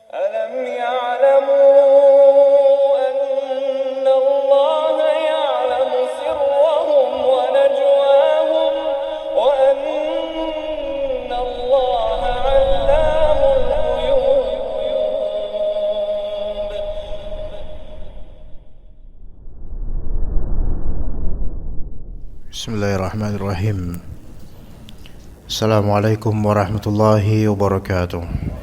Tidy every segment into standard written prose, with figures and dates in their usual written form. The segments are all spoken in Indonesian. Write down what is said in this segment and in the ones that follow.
ألم يعلموا أن الله يعلم سرهم ونجواهم وأن الله علام الغيوب. Bismillahirrahmanirrahim. Assalamualaikum warahmatullahi wabarakatuh.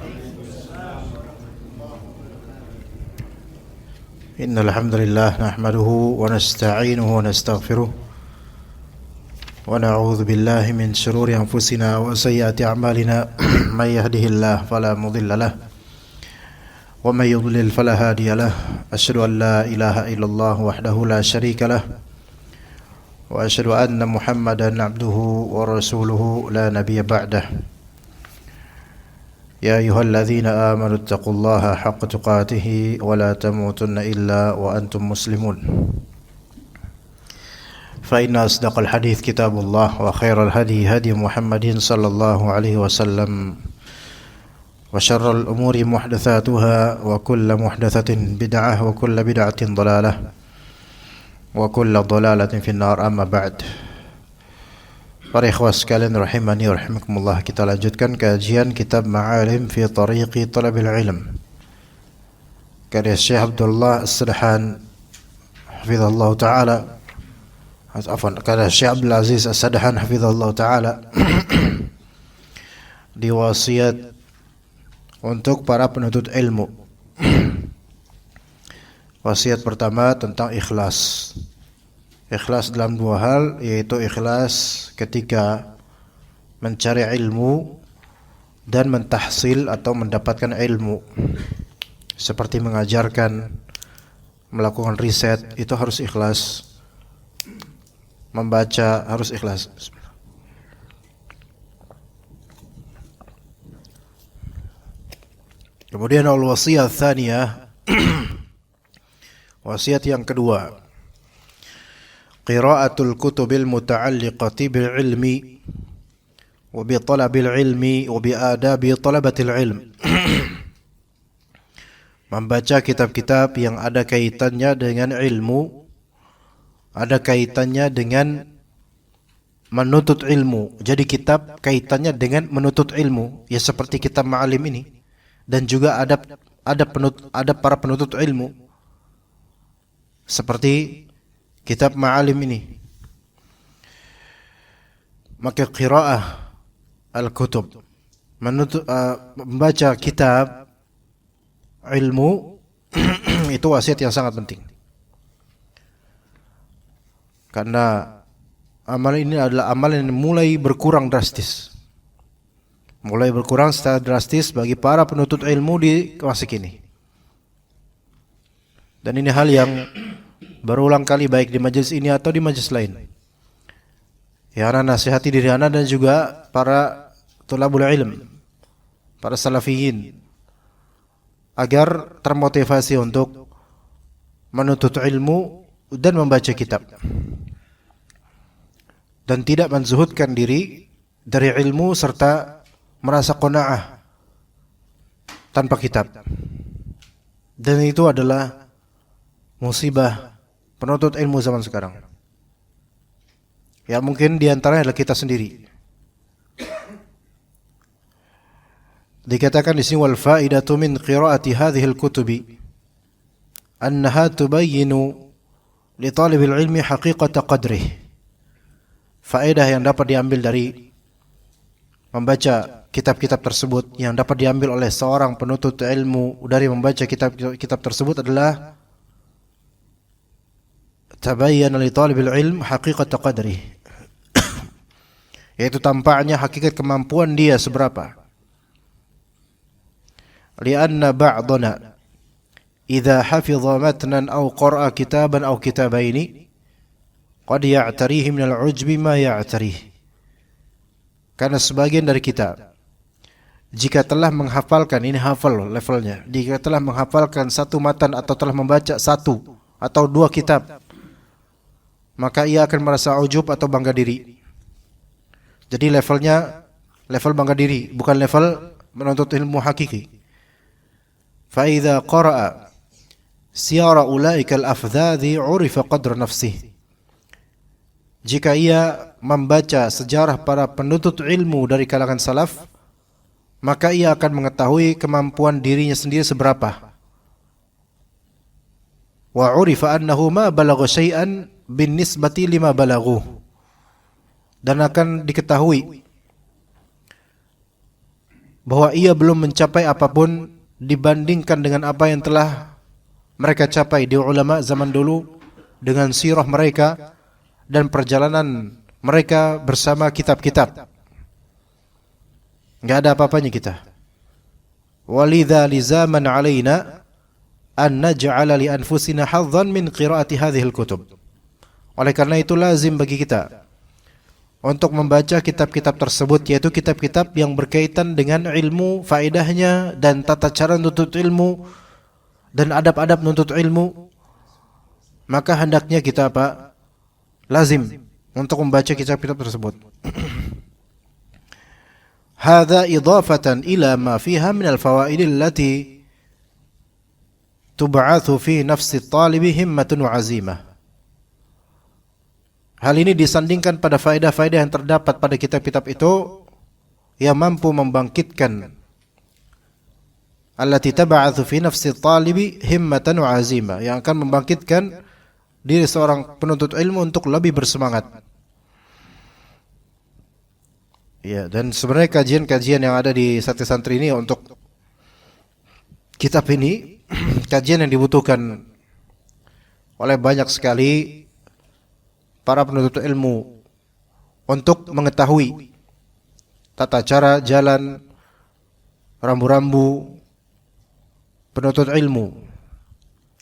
Innal hamdalillah nahmaduhu wa nasta'inuhu wa nastaghfiruh wa na'udzu billahi min shururi anfusina wa sayyiati a'malina may yahdihillahu fala mudilla lahu wa may yudlil fala hadiya lahu. Asyhadu an la ilaha illallah wahdahu la syarika lahu wa asyhadu anna Muhammadan abduhu wa rasuluhu la nabiyya ba'dah. Ya ayyuhalladzina amanu taqullaha haqqa tuqatih wa la tamutunna illa wa antum muslimun. Fa inna asdaqal hadits kitabullah wa khairal hadi hadi Muhammadin sallallahu alaihi wasallam wa syarral umuri muhdatsatuha wa kullu muhdatsatin bid'ah wa kullu bid'atin dhalalah wa kullu dhalalatin finnar. Amma ba'd. Para ikhwas sekalian rahimani wa rahimakumullah, kita lanjutkan kajian kitab Ma'alim fi Tariqi Talabil Ilm karya Syekh Abdullah As-Sadhan hafizallahu ta'ala, karya Syekh Abdul Aziz As-Sadhan hafizallahu ta'ala di wasiat untuk para penuntut ilmu. Wasiat pertama tentang ikhlas. Ikhlas dalam dua hal, yaitu ikhlas ketika mencari ilmu dan mentahsil atau mendapatkan ilmu, seperti mengajarkan, melakukan riset, itu harus ikhlas. Membaca harus ikhlas. Kemudian al-wasiyah tsaniyah, wasiat yang kedua, qira'atul kutubil muta'alliqati bil ilmi wa bi talabil ilmi wa bi adabi talabatil ilm. Membaca kitab-kitab yang ada kaitannya dengan ilmu, ada kaitannya dengan menuntut ilmu. Jadi kitab kaitannya dengan menuntut ilmu, ya seperti kitab Ma'alim ini, dan juga ada para penuntut ilmu seperti kitab Ma'alim ini. Maka qiraah al-kutub, membaca kitab ilmu itu wasiat yang sangat penting. Karena amal ini adalah amal yang mulai berkurang drastis. Mulai berkurang secara drastis bagi para penuntut ilmu di masa kini. Dan ini hal yang berulang kali baik di majelis ini atau di majelis lain. Ya, ana nasihati diri ana dan juga para thalabul ilm, para salafiyin, agar termotivasi untuk menuntut ilmu dan membaca kitab, dan tidak menzuhudkan diri dari ilmu serta merasa qanaah tanpa kitab. Dan itu adalah musibah penuntut ilmu zaman sekarang. Ya, mungkin diantaranya adalah kita sendiri. Dikatakan di sini, wal faidatu min qiraati hadhihi al-kutubi annaha tubayyinu li talibil ilmi haqiqata qadrih. Faedah yang dapat diambil dari membaca kitab-kitab tersebut, yang dapat diambil oleh seorang penuntut ilmu dari membaca kitab-kitab tersebut adalah tabayyana li talibil ilm haqiqata qadrih, yaitu tampaknya hakikat kemampuan dia seberapa. Lianna ba'dana idza hafidha matnan aw qara'a kitaban aw kitabaini qad ya'tarihi min al-'ujbi ma ya'tarih. Karena sebagian dari kita, jika telah menghafalkan, ini hafal levelnya, jika telah menghafalkan satu matan atau telah membaca satu atau dua kitab, maka ia akan merasa ujub atau bangga diri. Jadi levelnya level bangga diri, bukan level menuntut ilmu hakiki. fa idza qara'a siyara ulaika al-afdhadhi 'urifa qadra nafsihi. Jika ia membaca sejarah para penuntut ilmu dari kalangan salaf, maka ia akan mengetahui kemampuan dirinya sendiri seberapa. Wa 'urifa annahu ma balagha syai'an bin nisbati lima balaghu. Dan akan diketahui bahwa ia belum mencapai apapun dibandingkan dengan apa yang telah mereka capai di ulama zaman dulu dengan sirah mereka dan perjalanan mereka bersama kitab-kitab. Enggak ada apa-apanya kita. Walidha lizaman alaina an naj'ala li anfusina hadzan min qiraati hadhihi al-kutub. Oleh karena itu lazim bagi kita untuk membaca kitab-kitab tersebut, yaitu kitab-kitab yang berkaitan dengan ilmu, faedahnya dan tata cara menuntut ilmu dan adab-adab menuntut ilmu. Maka hendaknya kita apa? Lazim untuk membaca kitab-kitab tersebut. Hadza idafatan ila ma fiha min al-fawaid allati tub'athu fi nafsi at-talibi himmatun wa 'azimah. Hal ini disandingkan pada faedah-faedah yang terdapat pada kitab-kitab itu yang mampu membangkitkan allati tab'athu fi nafsi at-talibi himmatan wa 'azimah, yang akan membangkitkan diri seorang penuntut ilmu untuk lebih bersemangat. Ya, dan sebenarnya kajian-kajian yang ada di santri-santri ini untuk kitab ini kajian yang dibutuhkan oleh banyak sekali para penuntut ilmu untuk mengetahui tata cara jalan rambu-rambu penuntut ilmu,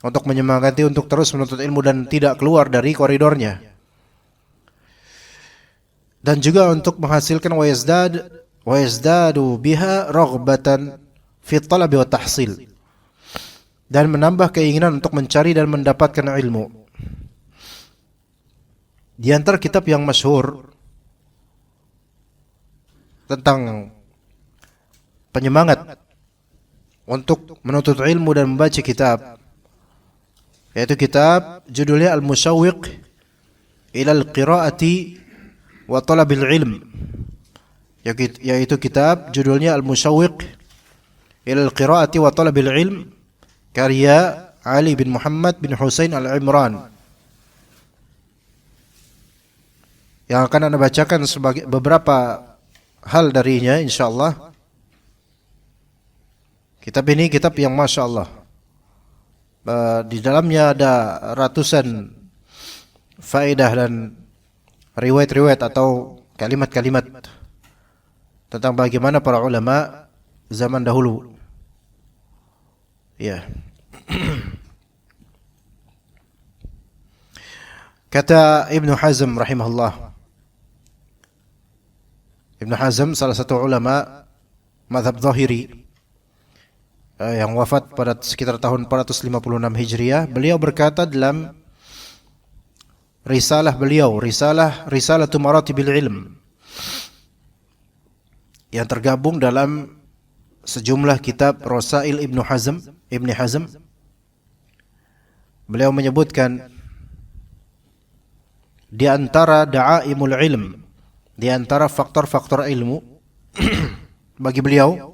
untuk menyemangati untuk terus menuntut ilmu dan tidak keluar dari koridornya. Dan juga untuk menghasilkan wa yazdadu biha raghbatan fi talabi wa tahsil, dan menambah keinginan untuk mencari dan mendapatkan ilmu. Di antara kitab yang masyhur tentang penyemangat untuk menuntut ilmu dan membaca kitab, yaitu kitab judulnya Al-Musyawwiq ila al-Qira'ati wa Talabil Ilm, yaitu kitab judulnya Al-Musyawwiq ila al-Qira'ati wa Talabil Ilm, karya Ali bin Muhammad bin Husain Al-Imran, yang akan Anda bacakan sebagai beberapa hal darinya insyaallah. Kitab ini kitab yang Masya Allah, di dalamnya ada ratusan faedah dan riwayat-riwayat atau kalimat-kalimat tentang bagaimana para ulama zaman dahulu. Ya. Kata Ibnu Hazm rahimahullah. Ibnu Hazm salah satu ulama mazhab Zahiri yang wafat pada sekitar tahun 456 Hijriah, beliau berkata dalam risalah beliau, Risalatu Maratibil Ilm, yang tergabung dalam sejumlah kitab Rasail Ibni Hazm, beliau menyebutkan di antara da'aimul ilm, di antara faktor-faktor ilmu bagi beliau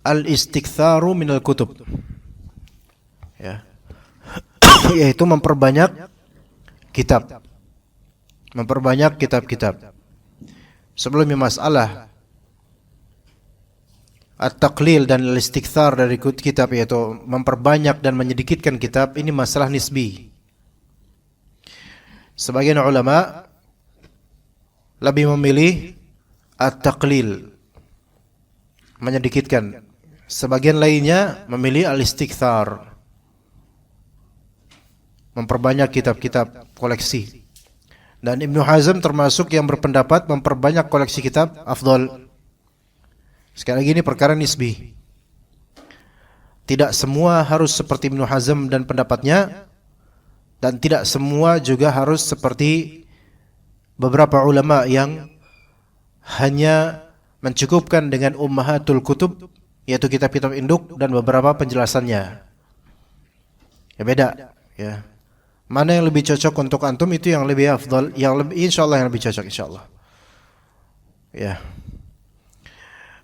al-istiktharu minal kutub, ya, yaitu memperbanyak kitab, memperbanyak kitab-kitab. Sebelumnya masalah at-taqlil dan al-istikthar dari kitab, yaitu memperbanyak dan menyedikitkan kitab, ini masalah nisbi. Sebagian ulama lebih memilih at-taqlil, menyedikitkan. Sebagian lainnya memilih al-istikthar, memperbanyak kitab-kitab koleksi. Dan Ibnu Hazm termasuk yang berpendapat memperbanyak koleksi kitab afdal. Sekali lagi ini perkara nisbi. Tidak semua harus seperti Ibnu Hazm dan pendapatnya, dan tidak semua juga harus seperti beberapa ulama yang hanya mencukupkan dengan ummahatul kutub yaitu kitab-kitab induk dan beberapa penjelasannya. Ya beda, ya. Mana yang lebih cocok untuk antum itu yang lebih afdal, yang lebih insyaallah yang lebih cocok insyaallah. Ya.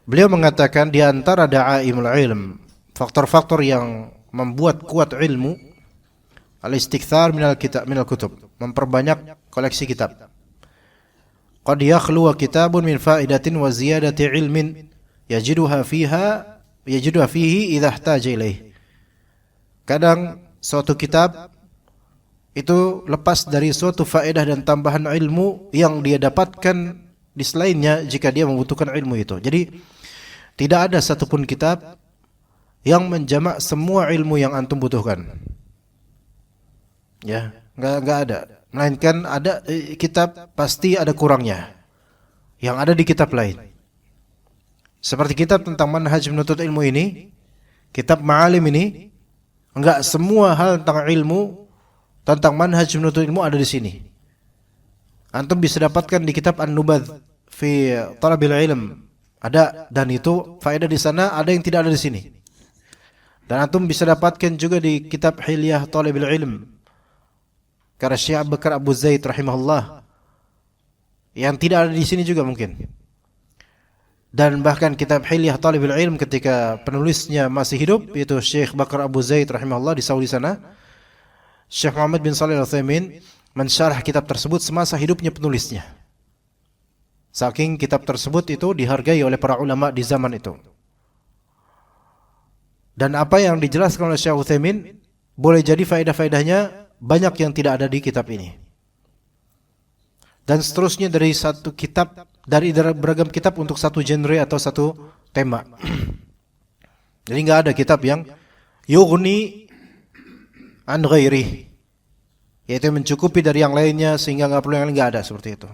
Beliau mengatakan di antara da'aimul ilm, faktor-faktor yang membuat kuat ilmu, al-istikthar minal kutub, memperbanyak koleksi kitab. Qad yakhlu kitabun min fa'idatin wa ziyadati ilmin yajiduha fihi idza ihtaja ilaih. Kadang suatu kitab itu lepas dari suatu faedah dan tambahan ilmu yang dia dapatkan di selainnya jika dia membutuhkan ilmu itu. Jadi tidak ada satupun kitab yang menjamak semua ilmu yang antum butuhkan. Ya, enggak ada. Melainkan ada kitab pasti ada kurangnya yang ada di kitab lain. Seperti kitab tentang manhaj menuntut ilmu ini, kitab Ma'alim ini, enggak semua hal tentang ilmu, tentang manhaj menuntut ilmu ada di sini. Antum bisa dapatkan di kitab An-Nubadh fi Talabil Ilm. Ada, dan itu faedah di sana ada yang tidak ada di sini. Dan antum bisa dapatkan juga di kitab Hilyah Talabil Ilm karya Syekh Abu Bakar Abu Zaid rahimahullah, yang tidak ada di sini juga mungkin. Dan bahkan kitab Hilyah Talabil Ilm ketika penulisnya masih hidup, yaitu Syekh Bakar Abu Zaid rahimahullah di Saudi sana, Syekh Muhammad bin Shalih Al-Utsaimin mensyarah kitab tersebut semasa hidupnya penulisnya. Saking kitab tersebut itu dihargai oleh para ulama di zaman itu. Dan apa yang dijelaskan oleh Syekh Utsaimin boleh jadi faedah-faedahnya banyak yang tidak ada di kitab ini. Dan seterusnya dari satu kitab, dari beragam kitab untuk satu genre atau satu tema. Jadi enggak ada kitab yang yughni an ghairi, yaitu mencukupi dari yang lainnya sehingga enggak perlu yang lain, enggak ada seperti itu.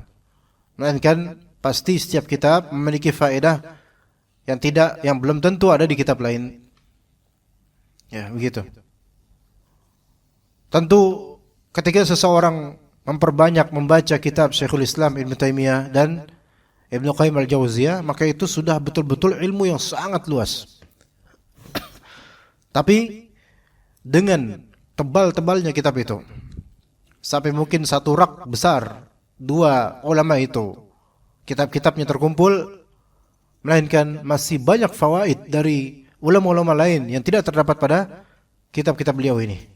Melainkan pasti setiap kitab memiliki faedah yang belum tentu ada di kitab lain. Ya, begitu. Tentu ketika seseorang memperbanyak membaca kitab Syekhul Islam Ibn Taimiyah dan Ibn Qayyim Al-Jauziyah, maka itu sudah betul-betul ilmu yang sangat luas. Tapi dengan tebal-tebalnya kitab itu, sampai mungkin satu rak besar, dua ulama itu kitab-kitabnya terkumpul, melainkan masih banyak fawaid dari ulama-ulama lain yang tidak terdapat pada kitab-kitab beliau ini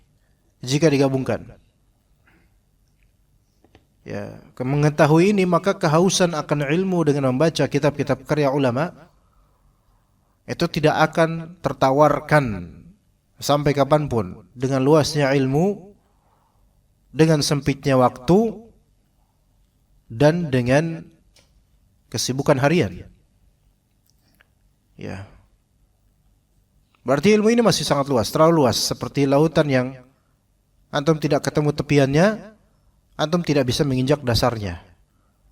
jika digabungkan. Ya, mengetahui ini maka kehausan akan ilmu dengan membaca kitab-kitab karya ulama itu tidak akan tertawarkan sampai kapanpun, dengan luasnya ilmu, dengan sempitnya waktu, dan dengan kesibukan harian. Ya. Berarti ilmu ini masih sangat luas, terlalu luas, seperti lautan yang antum tidak ketemu tepiannya, antum tidak bisa menginjak dasarnya.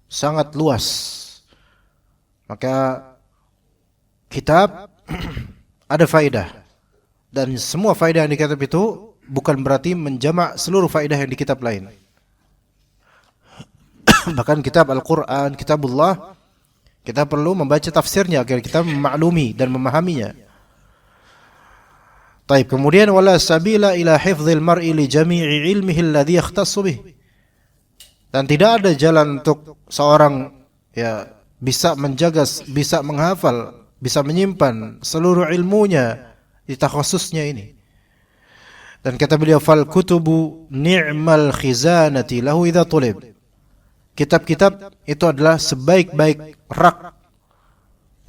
Sangat luas. Maka kitab ada faedah, dan semua faedah yang di kitab itu bukan berarti menjamak seluruh faedah yang di kitab lain. Bahkan kitab Al-Quran, kitabullah, kita perlu membaca tafsirnya agar kita memaklumi dan memahaminya. Taib, kemudian wala sabila ila hifdzil mar'i li jami'i ilmihi alladhi yakhtassu bih. Dan tidak ada jalan untuk seorang bisa menjaga, bisa menghafal, bisa menyimpan seluruh ilmunya di takhasusnya ini. Dan kata beliau, fal kutubu ni'mal khizanati lahu idza tulib. Kitab-kitab itu adalah sebaik-baik rak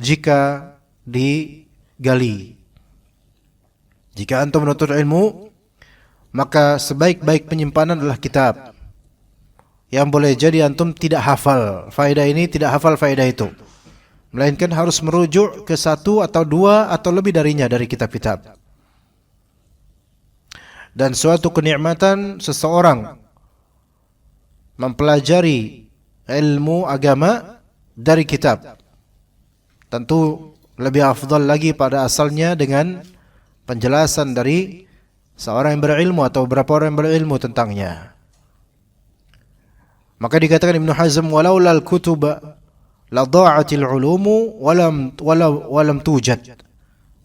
jika digali. Jika antum menuntut ilmu, maka sebaik-baik penyimpanan adalah kitab. Yang boleh jadi antum tidak hafal faedah ini, tidak hafal faedah itu, melainkan harus merujuk ke satu atau dua atau lebih darinya dari kitab-kitab. Dan suatu kenikmatan seseorang mempelajari ilmu agama dari kitab, tentu lebih afdal lagi pada asalnya dengan penjelasan dari seorang yang berilmu atau beberapa orang yang berilmu tentangnya. Maka dikatakan Ibnu Hazm, walaula al-kutub la dha'atil ulumu walam tujad.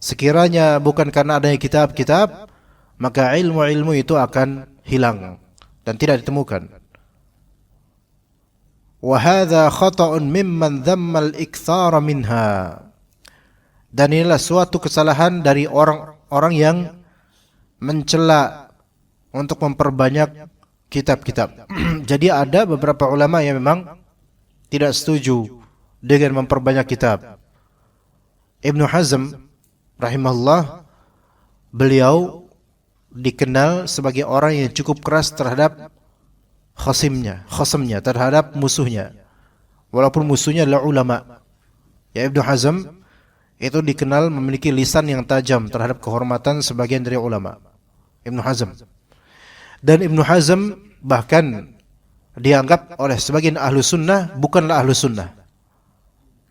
Sekiranya bukan karena adanya kitab-kitab, maka ilmu-ilmu itu akan hilang dan tidak ditemukan. Wa hadza khata'un mimman dhamma al-iktsara minha. Dan inilah suatu kesalahan dari orang-orang yang mencela untuk memperbanyak kitab-kitab. Jadi ada beberapa ulama yang memang tidak setuju dengan memperbanyak kitab. Ibnu Hazm rahimahullah, beliau dikenal sebagai orang yang cukup keras terhadap khasimnya, terhadap musuhnya. Walaupun musuhnya adalah ulama. Ya, Ibnu Hazm itu dikenal memiliki lisan yang tajam terhadap kehormatan sebagian dari ulama. Ibnu Hazm. Dan Ibnu Hazm bahkan dianggap oleh sebagian ahlu sunnah bukanlah ahlu sunnah.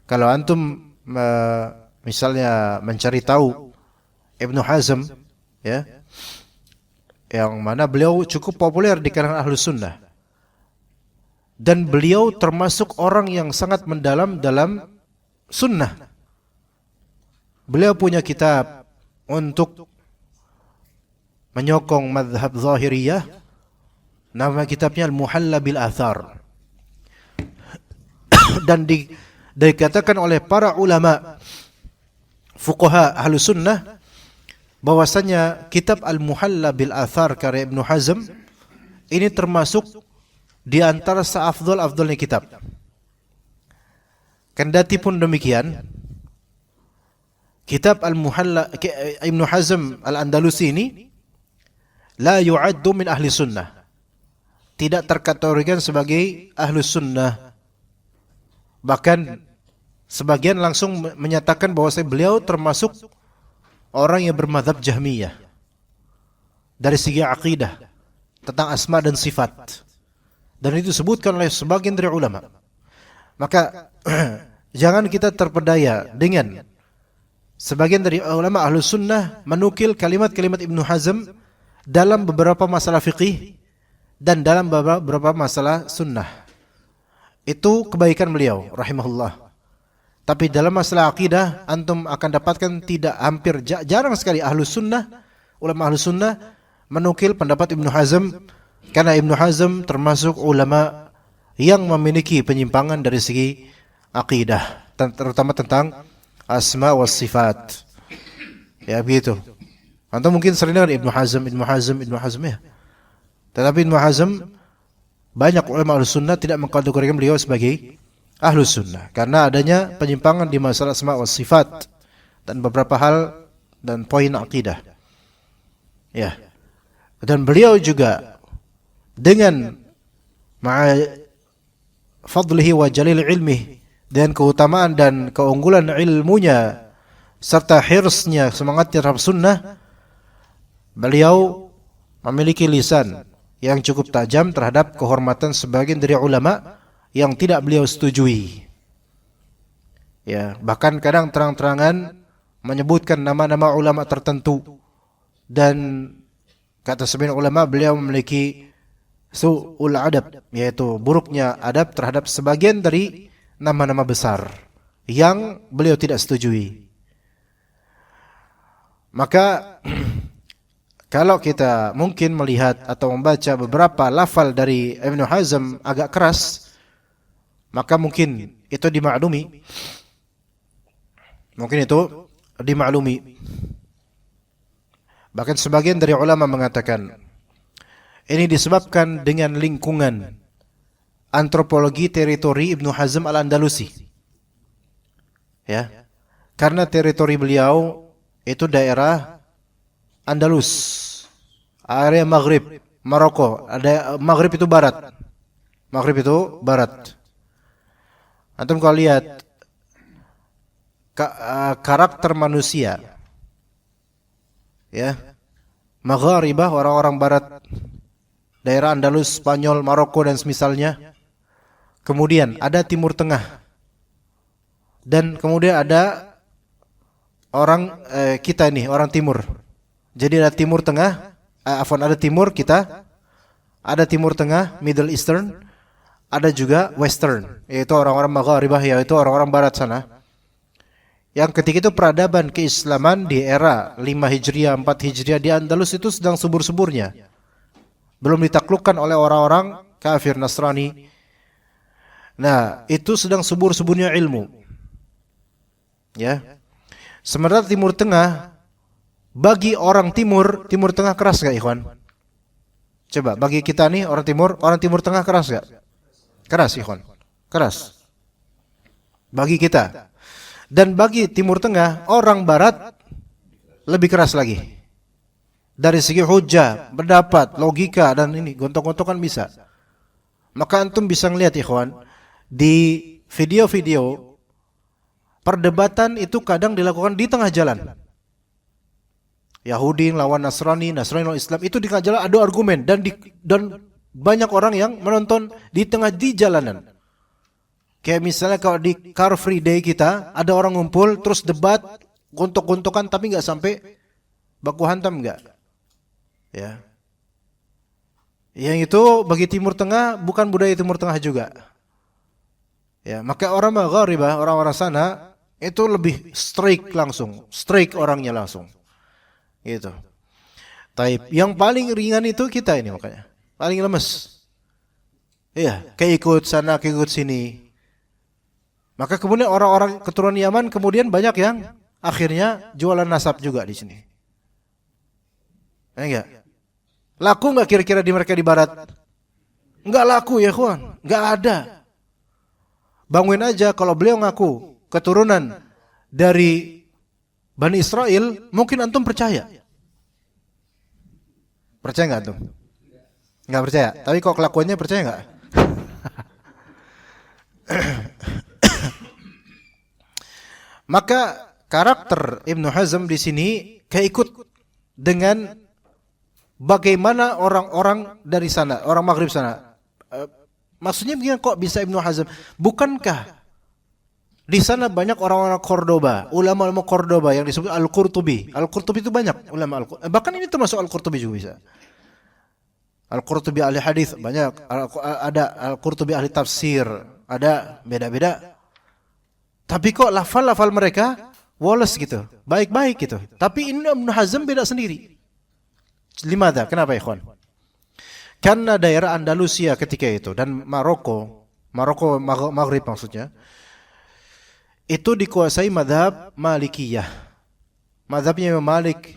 Kalau antum misalnya mencari tahu Ibnu Hazm, ya, yang mana beliau cukup populer di kalangan ahlu sunnah, dan beliau termasuk orang yang sangat mendalam dalam sunnah. Beliau punya kitab untuk menyokong mazhab Zahiriyah, nama kitabnya Al-Muhalla bil Athar. Dan dikatakan oleh para ulama fuqaha ahlu sunnah bahwasanya kitab Al-Muhalla bil Athar karya Ibnu Hazm ini termasuk di antara seafdal-afdalnya kitab. Kendati pun demikian, kitab Al-Muhalla Ibnu Hazm Al-Andalusi ini la yu'addu min ahli sunnah, tidak terkategorikan sebagai ahli sunnah. Bahkan sebagian langsung menyatakan bahwa beliau termasuk orang yang bermadzhab Jahmiyah dari segi akidah tentang asma dan sifat, dan itu disebutkan oleh sebagian dari ulama. Maka jangan kita terpedaya dengan sebagian dari ulama ahlu sunnah menukil kalimat-kalimat Ibnu Hazm dalam beberapa masalah fiqih dan dalam beberapa masalah sunnah. Itu kebaikan beliau rahimahullah. Tapi dalam masalah akidah antum akan dapatkan tidak, hampir jarang sekali ahlu sunnah, ulama ahlu sunnah menukil pendapat Ibnu Hazm, karena Ibnu Hazm termasuk ulama yang memiliki penyimpangan dari segi akidah, terutama tentang asma wa sifat. Ya begitu. Antum mungkin sering dengar Ibnu Hazm ya. Tetapi Ibnu Hazm, banyak ulama Ahlus Sunnah tidak mengkategorikan beliau sebagai Ahlus Sunnah karena adanya penyimpangan di masalah asma wa sifat dan beberapa hal dan poin akidah. Ya. Dan beliau juga dengan fadlihi wa jalil ilmih, dan keutamaan dan keunggulan ilmunya serta hirsnya, semangatnya terhadap sunnah, beliau memiliki lisan yang cukup tajam terhadap kehormatan sebagian dari ulama yang tidak beliau setujui. Ya, bahkan kadang terang-terangan menyebutkan nama-nama ulama tertentu, dan kata sebagian ulama beliau memiliki su'ul adab, yaitu buruknya adab terhadap sebagian dari nama-nama besar yang beliau tidak setujui. Maka kalau kita mungkin melihat atau membaca beberapa lafal dari Ibnu Hazm agak keras, maka mungkin itu dimaklumi. Bahkan sebagian dari ulama mengatakan ini disebabkan dengan lingkungan antropologi teritori Ibnu Hazm Al-Andalusi. Ya. Karena teritori beliau itu daerah Andalus, area Maghrib, Maroko. Ada Maghrib itu barat. Antum kalau lihat karakter manusia, ya, Maghribah, orang-orang barat, daerah Andalus, Spanyol, Maroko dan semisalnya. Kemudian ada Timur Tengah, dan kemudian ada orang kita ini orang Timur. Jadi ada Timur Tengah, ada Timur kita, ada Timur Tengah, Middle Eastern, ada juga Western, yaitu orang-orang Maghribah, yaitu orang-orang barat sana. Yang ketika itu peradaban keislaman di era 5 Hijriah, 4 Hijriah di Andalus itu sedang subur-suburnya. Belum ditaklukkan oleh orang-orang kafir Nasrani. Nah, itu sedang subur-suburnya ilmu. Ya. Sementara Timur Tengah, bagi orang Timur Tengah keras gak ikhwan? Coba bagi kita nih orang Timur Tengah keras gak? Keras ikhwan. Keras. Bagi kita. Dan bagi Timur Tengah, orang Barat lebih keras lagi. Dari segi hujah, pendapat, logika, dan ini gontok-gontokan bisa. Maka antum bisa ngelihat ikhwan, di video-video perdebatan itu kadang dilakukan di tengah jalan. Yahudi lawan Nasrani, Nasrani lawan Islam, itu di tengah jalan ada argumen dan banyak orang yang menonton di jalanan. Kayak misalnya kalau di Car Free Day kita ada orang ngumpul terus debat gontok-gontokan tapi nggak sampai baku hantam nggak, ya. Yang itu bagi Timur Tengah bukan budaya Timur Tengah juga, ya. Maka orang Maghribah, orang-orang sana itu lebih strike orangnya langsung, gitu. Taib yang paling ringan itu kita ini makanya paling lemes, iya. Keikut sana keikut sini. Maka kemudian orang-orang keturunan Yaman kemudian banyak yang akhirnya jualan nasab juga di sini. Enggak? Laku enggak kira-kira di mereka di barat? Enggak laku ya, kawan. Enggak ada. Bangun aja kalau beliau ngaku keturunan dari Bani Israel, mungkin antum percaya. Percaya enggak antum? Enggak percaya. Tapi kok kelakuannya percaya enggak? Maka karakter Ibnu Hazm di sini keikut dengan bagaimana orang-orang dari sana, orang Maghrib sana. Maksudnya begini, kok bisa Ibnu Hazm? Bukankah di sana banyak orang-orang Cordoba, ulama-ulama Cordoba yang disebut Al-Qurtubi. Al-Qurtubi itu banyak ulama Al-Qurtubi. Bahkan ini termasuk Al-Qurtubi juga bisa. Al-Qurtubi ahli hadis banyak, ada Al-Qurtubi ahli tafsir, ada beda-beda. Tapi kok lafal-lafal mereka woles gitu, baik-baik gitu. Tapi ini Ibnu Hazm beda sendiri. Limada? Kenapa ikhwan? Karena daerah Andalusia ketika itu dan Maroko Maghrib maksudnya, itu dikuasai mazhab Malikiyah. Mazhabnya Imam Malik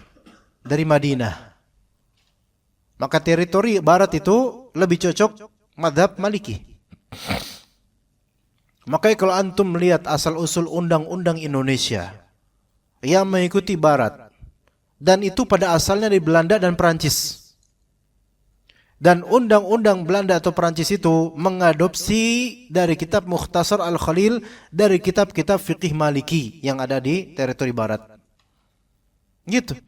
dari Madinah. Maka teritori barat itu lebih cocok mazhab Maliki. Makanya kalau antum melihat asal-usul undang-undang Indonesia yang mengikuti barat, dan itu pada asalnya dari Belanda dan Perancis. Dan undang-undang Belanda atau Perancis itu mengadopsi dari kitab Mukhtasar Al-Khalil, dari kitab-kitab fiqih Maliki yang ada di teritori barat. Gitu.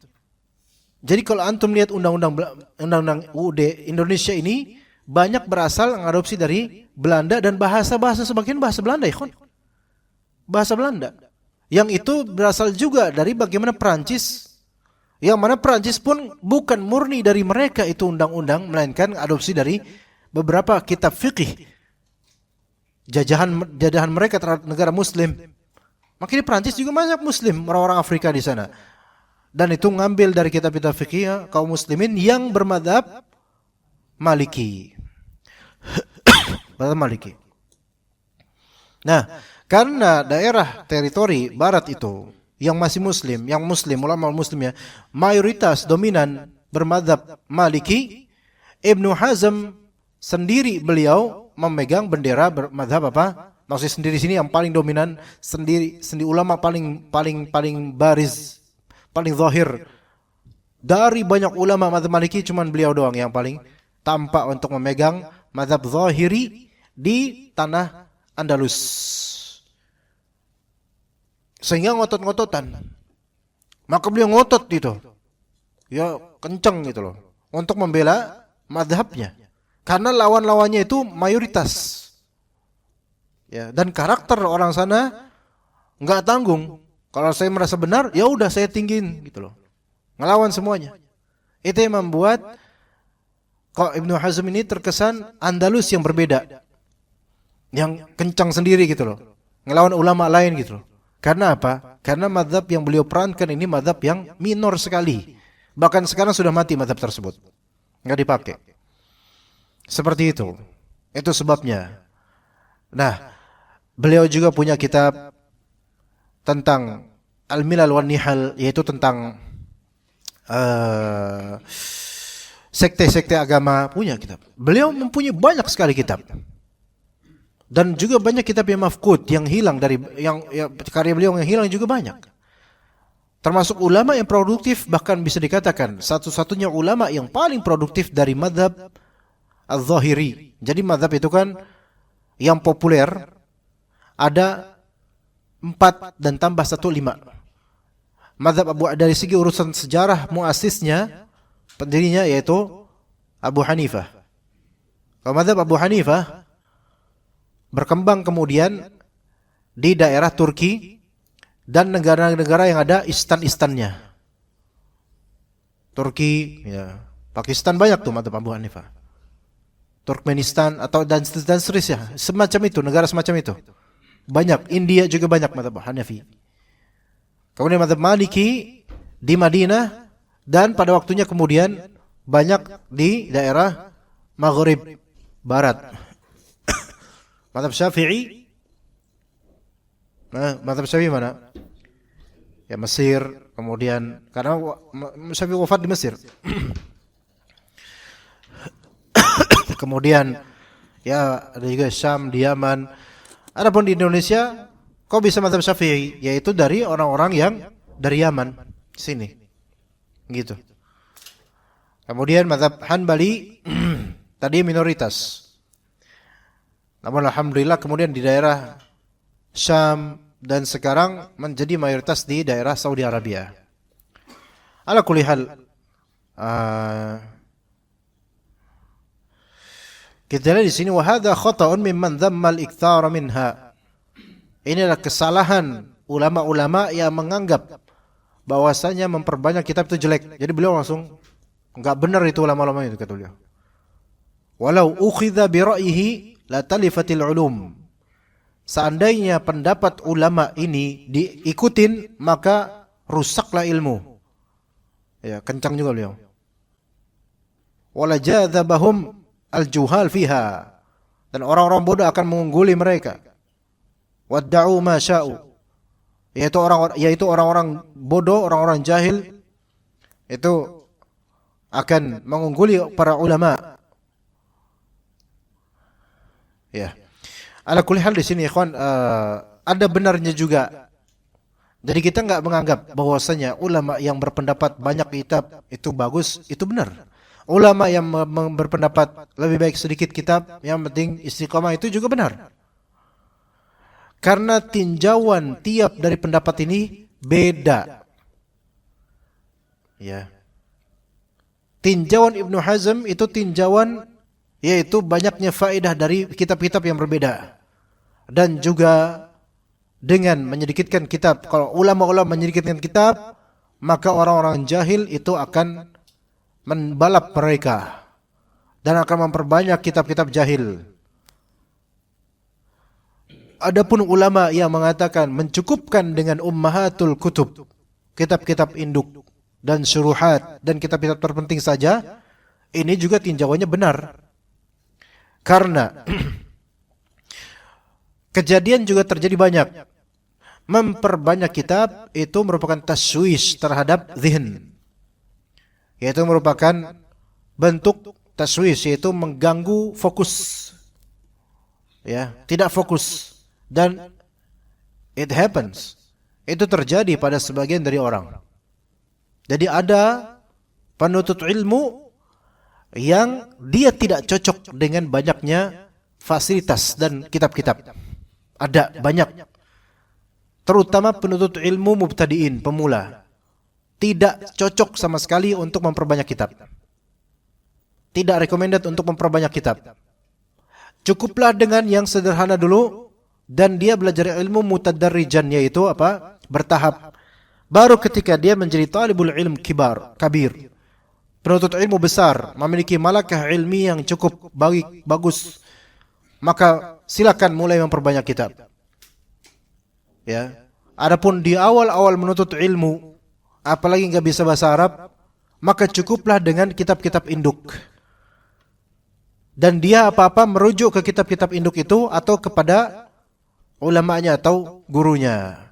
Jadi kalau antum lihat undang-undang UUD Indonesia ini banyak berasal mengadopsi dari Belanda dan bahasa-bahasa sebagian bahasa Belanda, ikhwan. Bahasa Belanda. Yang itu berasal juga dari bagaimana Perancis, yang mana Perancis pun bukan murni dari mereka itu undang-undang, melainkan adopsi dari beberapa kitab fikih jajahan mereka terhadap negara Muslim. Makanya Perancis juga banyak Muslim, orang-orang Afrika di sana. Dan itu ngambil dari kitab-kitab fikih kaum muslimin yang bermadhab Maliki. Maliki. Nah, karena daerah teritori barat itu yang masih muslim, ulama muslimnya mayoritas dominan bermadzhab Maliki, Ibnu Hazm sendiri beliau memegang bendera bermadzhab apa? Maksudnya sendiri sini yang paling dominan, sendiri ulama paling baris, paling zahir. Dari banyak ulama mazhab Maliki cuman beliau doang yang paling tampak untuk memegang mazhab zahiri di tanah Andalus. Sehingga ngotot-ngototan. Maka beliau ngotot gitu. Ya kenceng gitu loh. Untuk membela mazhabnya. Karena lawan-lawannya itu mayoritas. Ya, dan karakter orang sana enggak tanggung. Kalau saya merasa benar, ya udah saya tinggiin gitu loh. Ngelawan semuanya. Itu yang membuat kok Ibnu Hazm ini terkesan Andalus yang berbeda. Yang kencang sendiri gitu loh. Ngelawan ulama lain gitu loh. Karena apa? Karena mazhab yang beliau perankan ini mazhab yang minor sekali. Bahkan sekarang sudah mati mazhab tersebut. Enggak dipakai. Seperti itu. Itu sebabnya. Nah, beliau juga punya kitab tentang Al-Milal wan Nihal, yaitu tentang sekte-sekte agama, punya kitab. Beliau mempunyai banyak sekali kitab. Dan juga banyak kitab yang mafqud, yang hilang dari karya beliau yang hilang juga banyak. Termasuk ulama yang produktif, bahkan bisa dikatakan satu-satunya ulama yang paling produktif dari madhab Al-Zahiri. Jadi madhab itu kan yang populer ada 4 dan tambah 1 5. Madhab dari segi urusan sejarah muasisnya, pendirinya yaitu Abu Hanifah. Kalau madhab Abu Hanifah berkembang kemudian di daerah Turki dan negara-negara yang ada istan-istannya. Turki, ya, Pakistan banyak tuh madhab Abu Hanifah. Turkmenistan atau dan seterusnya, semacam itu, negara semacam itu. Banyak, India juga banyak madhab Hanafi. Kemudian madhab Maliki di Madinah dan pada waktunya kemudian banyak di daerah Maghrib Barat. Madhab Syafi'i, madhab Syafi'i mana? Ya Mesir, kemudian karena Syafi'i wafat di Mesir. Kemudian ya ada juga Syam, di Yaman. Adapun di Indonesia, kok bisa madhab Syafi'i? Yaitu dari orang-orang yang dari Yaman sini, gitu. Kemudian madhab Hanbali tadi minoritas. Namun alhamdulillah kemudian di daerah Syam dan sekarang menjadi mayoritas di daerah Saudi Arabia. Ala kulli hal, kita lihat di sini wa hadza khata'un mimman dhamma al-iktsara minha. Ini adalah kesalahan ulama-ulama yang menganggap bahwasanya memperbanyak kitab itu jelek. Jadi beliau langsung enggak benar itu ulama-ulama itu, kata beliau. Walau ukhidha bi ra'yihi la talifatil ulum. Seandainya pendapat ulama ini diikutin, maka rusaklah ilmu. Ya, kencang juga beliau. Wala jadzabahum al-juhal fiha. Dan orang-orang bodoh akan mengungguli mereka. Wadda'u ma sya'u. Yaitu orang-orang bodoh, orang-orang jahil itu akan mengungguli para ulama. Ya. Ala kulli hal di sini ikhwan, ada benarnya juga. Jadi kita enggak menganggap bahwasanya ulama yang berpendapat banyak kitab itu bagus, itu benar. Ulama yang berpendapat lebih baik sedikit kitab, yang penting istiqamah, itu juga benar. Karena tinjauan tiap dari pendapat ini beda. Ya. Tinjauan Ibnu Hazm itu tinjauan yaitu banyaknya faedah dari kitab-kitab yang berbeda. Dan juga dengan menyedikitkan kitab. Kalau ulama-ulama menyedikitkan kitab, maka orang-orang jahil itu akan membalap mereka dan akan memperbanyak kitab-kitab jahil. Adapun ulama yang mengatakan mencukupkan dengan ummahatul kutub, kitab-kitab induk dan syuruhat dan kitab-kitab terpenting saja, ini juga tinjauannya benar. Karena kejadian juga terjadi banyak. Memperbanyak kitab itu merupakan taswish terhadap zihn. Yaitu merupakan bentuk taswish, yaitu mengganggu fokus. Ya, tidak fokus. Dan it happens. Itu terjadi pada sebagian dari orang. Jadi ada penuntut ilmu yang dia tidak cocok dengan banyaknya fasilitas dan kitab-kitab. Ada banyak. Terutama penuntut ilmu mubtadiin, pemula. Tidak cocok sama sekali untuk memperbanyak kitab. Tidak recommended untuk memperbanyak kitab. Cukuplah dengan yang sederhana dulu dan dia belajar ilmu mutadarrijan, yaitu apa? Bertahap. Baru ketika dia menjadi talibul ilm kabir. Penuntut ilmu besar, memiliki malakah ilmi yang cukup bagus, maka silakan mulai memperbanyak kitab. Ya. Adapun di awal-awal menuntut ilmu, apalagi nggak bisa bahasa Arab, maka cukuplah dengan kitab-kitab induk. Dan dia apa-apa merujuk ke kitab-kitab induk itu atau kepada ulamanya atau gurunya.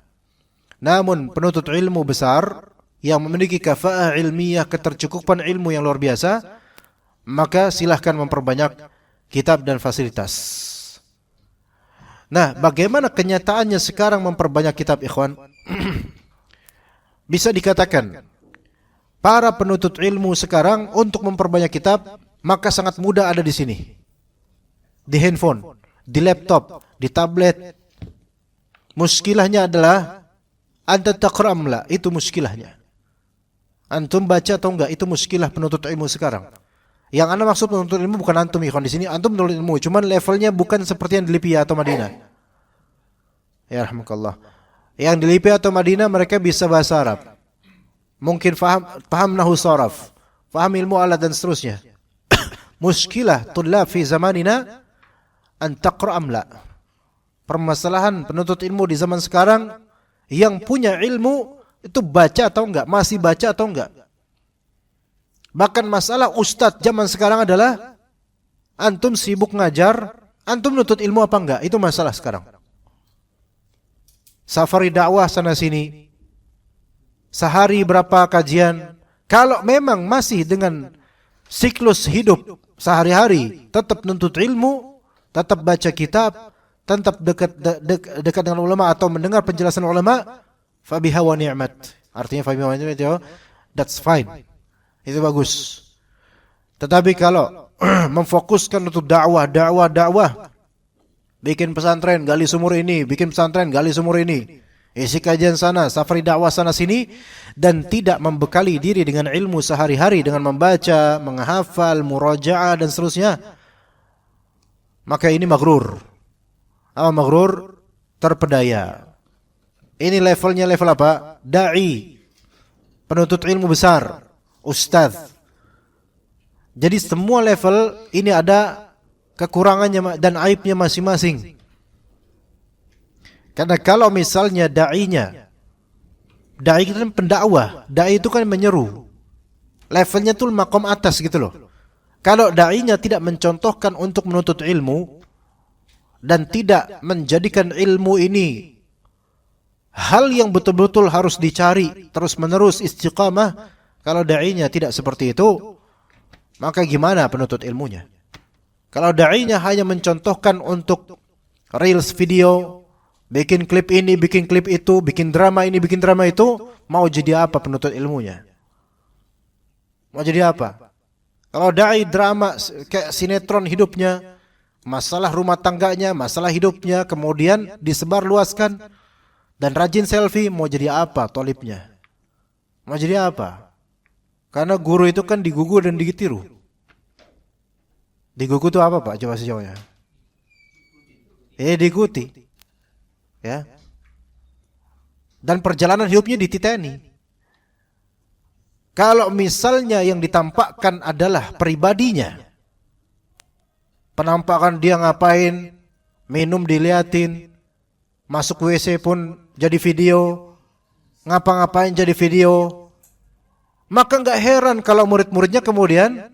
Namun penuntut ilmu besar yang memiliki kafaah ilmiah, ketercukupan ilmu yang luar biasa, maka silahkan memperbanyak kitab dan fasilitas. Nah, bagaimana kenyataannya sekarang memperbanyak kitab, ikhwan? Bisa dikatakan para penuntut ilmu sekarang untuk memperbanyak kitab, maka sangat mudah ada di sini. Di handphone, di laptop, di tablet. Muskilahnya adalah anta taqra' am la, itu muskilahnya. Antum baca atau enggak, itu muskilah penuntut ilmu sekarang. Yang anda maksud penuntut ilmu bukan antum, ikhwan. Di sini antum penuntut ilmu, cuman levelnya bukan seperti yang di Libya atau Madinah. Ya rahmakallah. Yang di Libya atau Madinah mereka bisa bahasa Arab. Mungkin paham nahwu sharaf, paham ilmu alat dan seterusnya. Muskilah tullab fi zamanina an taqra' am la. Permasalahan penuntut ilmu di zaman sekarang yang punya ilmu itu baca atau enggak, masih baca atau enggak. Bahkan masalah ustadz zaman sekarang adalah antum sibuk ngajar, antum menuntut ilmu apa enggak, itu masalah sekarang. Safari dakwah sana sini, sehari berapa kajian. Kalau memang masih dengan siklus hidup sehari-hari, tetap nuntut ilmu, tetap baca kitab, tetap dekat dengan ulama atau mendengar penjelasan ulama, fabiha wa ni'mat. Artinya fabiha wa ni'mat, that's fine. Itu bagus. Tetapi kalau memfokuskan untuk dakwah, bikin pesantren, gali sumur ini, bikin pesantren, gali sumur ini, isi kajian sana, safari dakwah sana sini, dan tidak membekali diri dengan ilmu sehari-hari dengan membaca, menghafal, murajaah dan seterusnya, maka ini maghrur. Apa maghrur? Terpedaya. Ini levelnya level apa? Da'i, penuntut ilmu besar, ustadz. Jadi semua level ini ada kekurangannya dan aibnya masing-masing. Karena kalau misalnya da'i itu kan pendakwah, da'i itu kan menyeru, levelnya tuh makom atas gitu loh. Kalau da'inya tidak mencontohkan untuk menuntut ilmu dan tidak menjadikan ilmu ini hal yang betul-betul harus dicari terus menerus istiqamah, kalau da'inya tidak seperti itu, maka gimana penuntut ilmunya? Kalau da'inya hanya mencontohkan untuk reels video, bikin klip ini, bikin klip itu, bikin drama ini, bikin drama itu, mau jadi apa penuntut ilmunya? Mau jadi apa? Kalau da'i drama kayak sinetron hidupnya, masalah rumah tangganya, masalah hidupnya, kemudian disebar luaskan dan rajin selfie, mau jadi apa tolibnya? Mau jadi apa? Karena guru itu kan digugu dan ditiru. Digugu itu apa, Pak? Coba sejauhnya. Diikuti. Ya. Dan perjalanan hidupnya dititeni. Kalau misalnya yang ditampakkan adalah pribadinya, penampakan dia ngapain, minum diliatin, masuk WC pun jadi video, ngapa-ngapain jadi video, maka enggak heran kalau murid-muridnya kemudian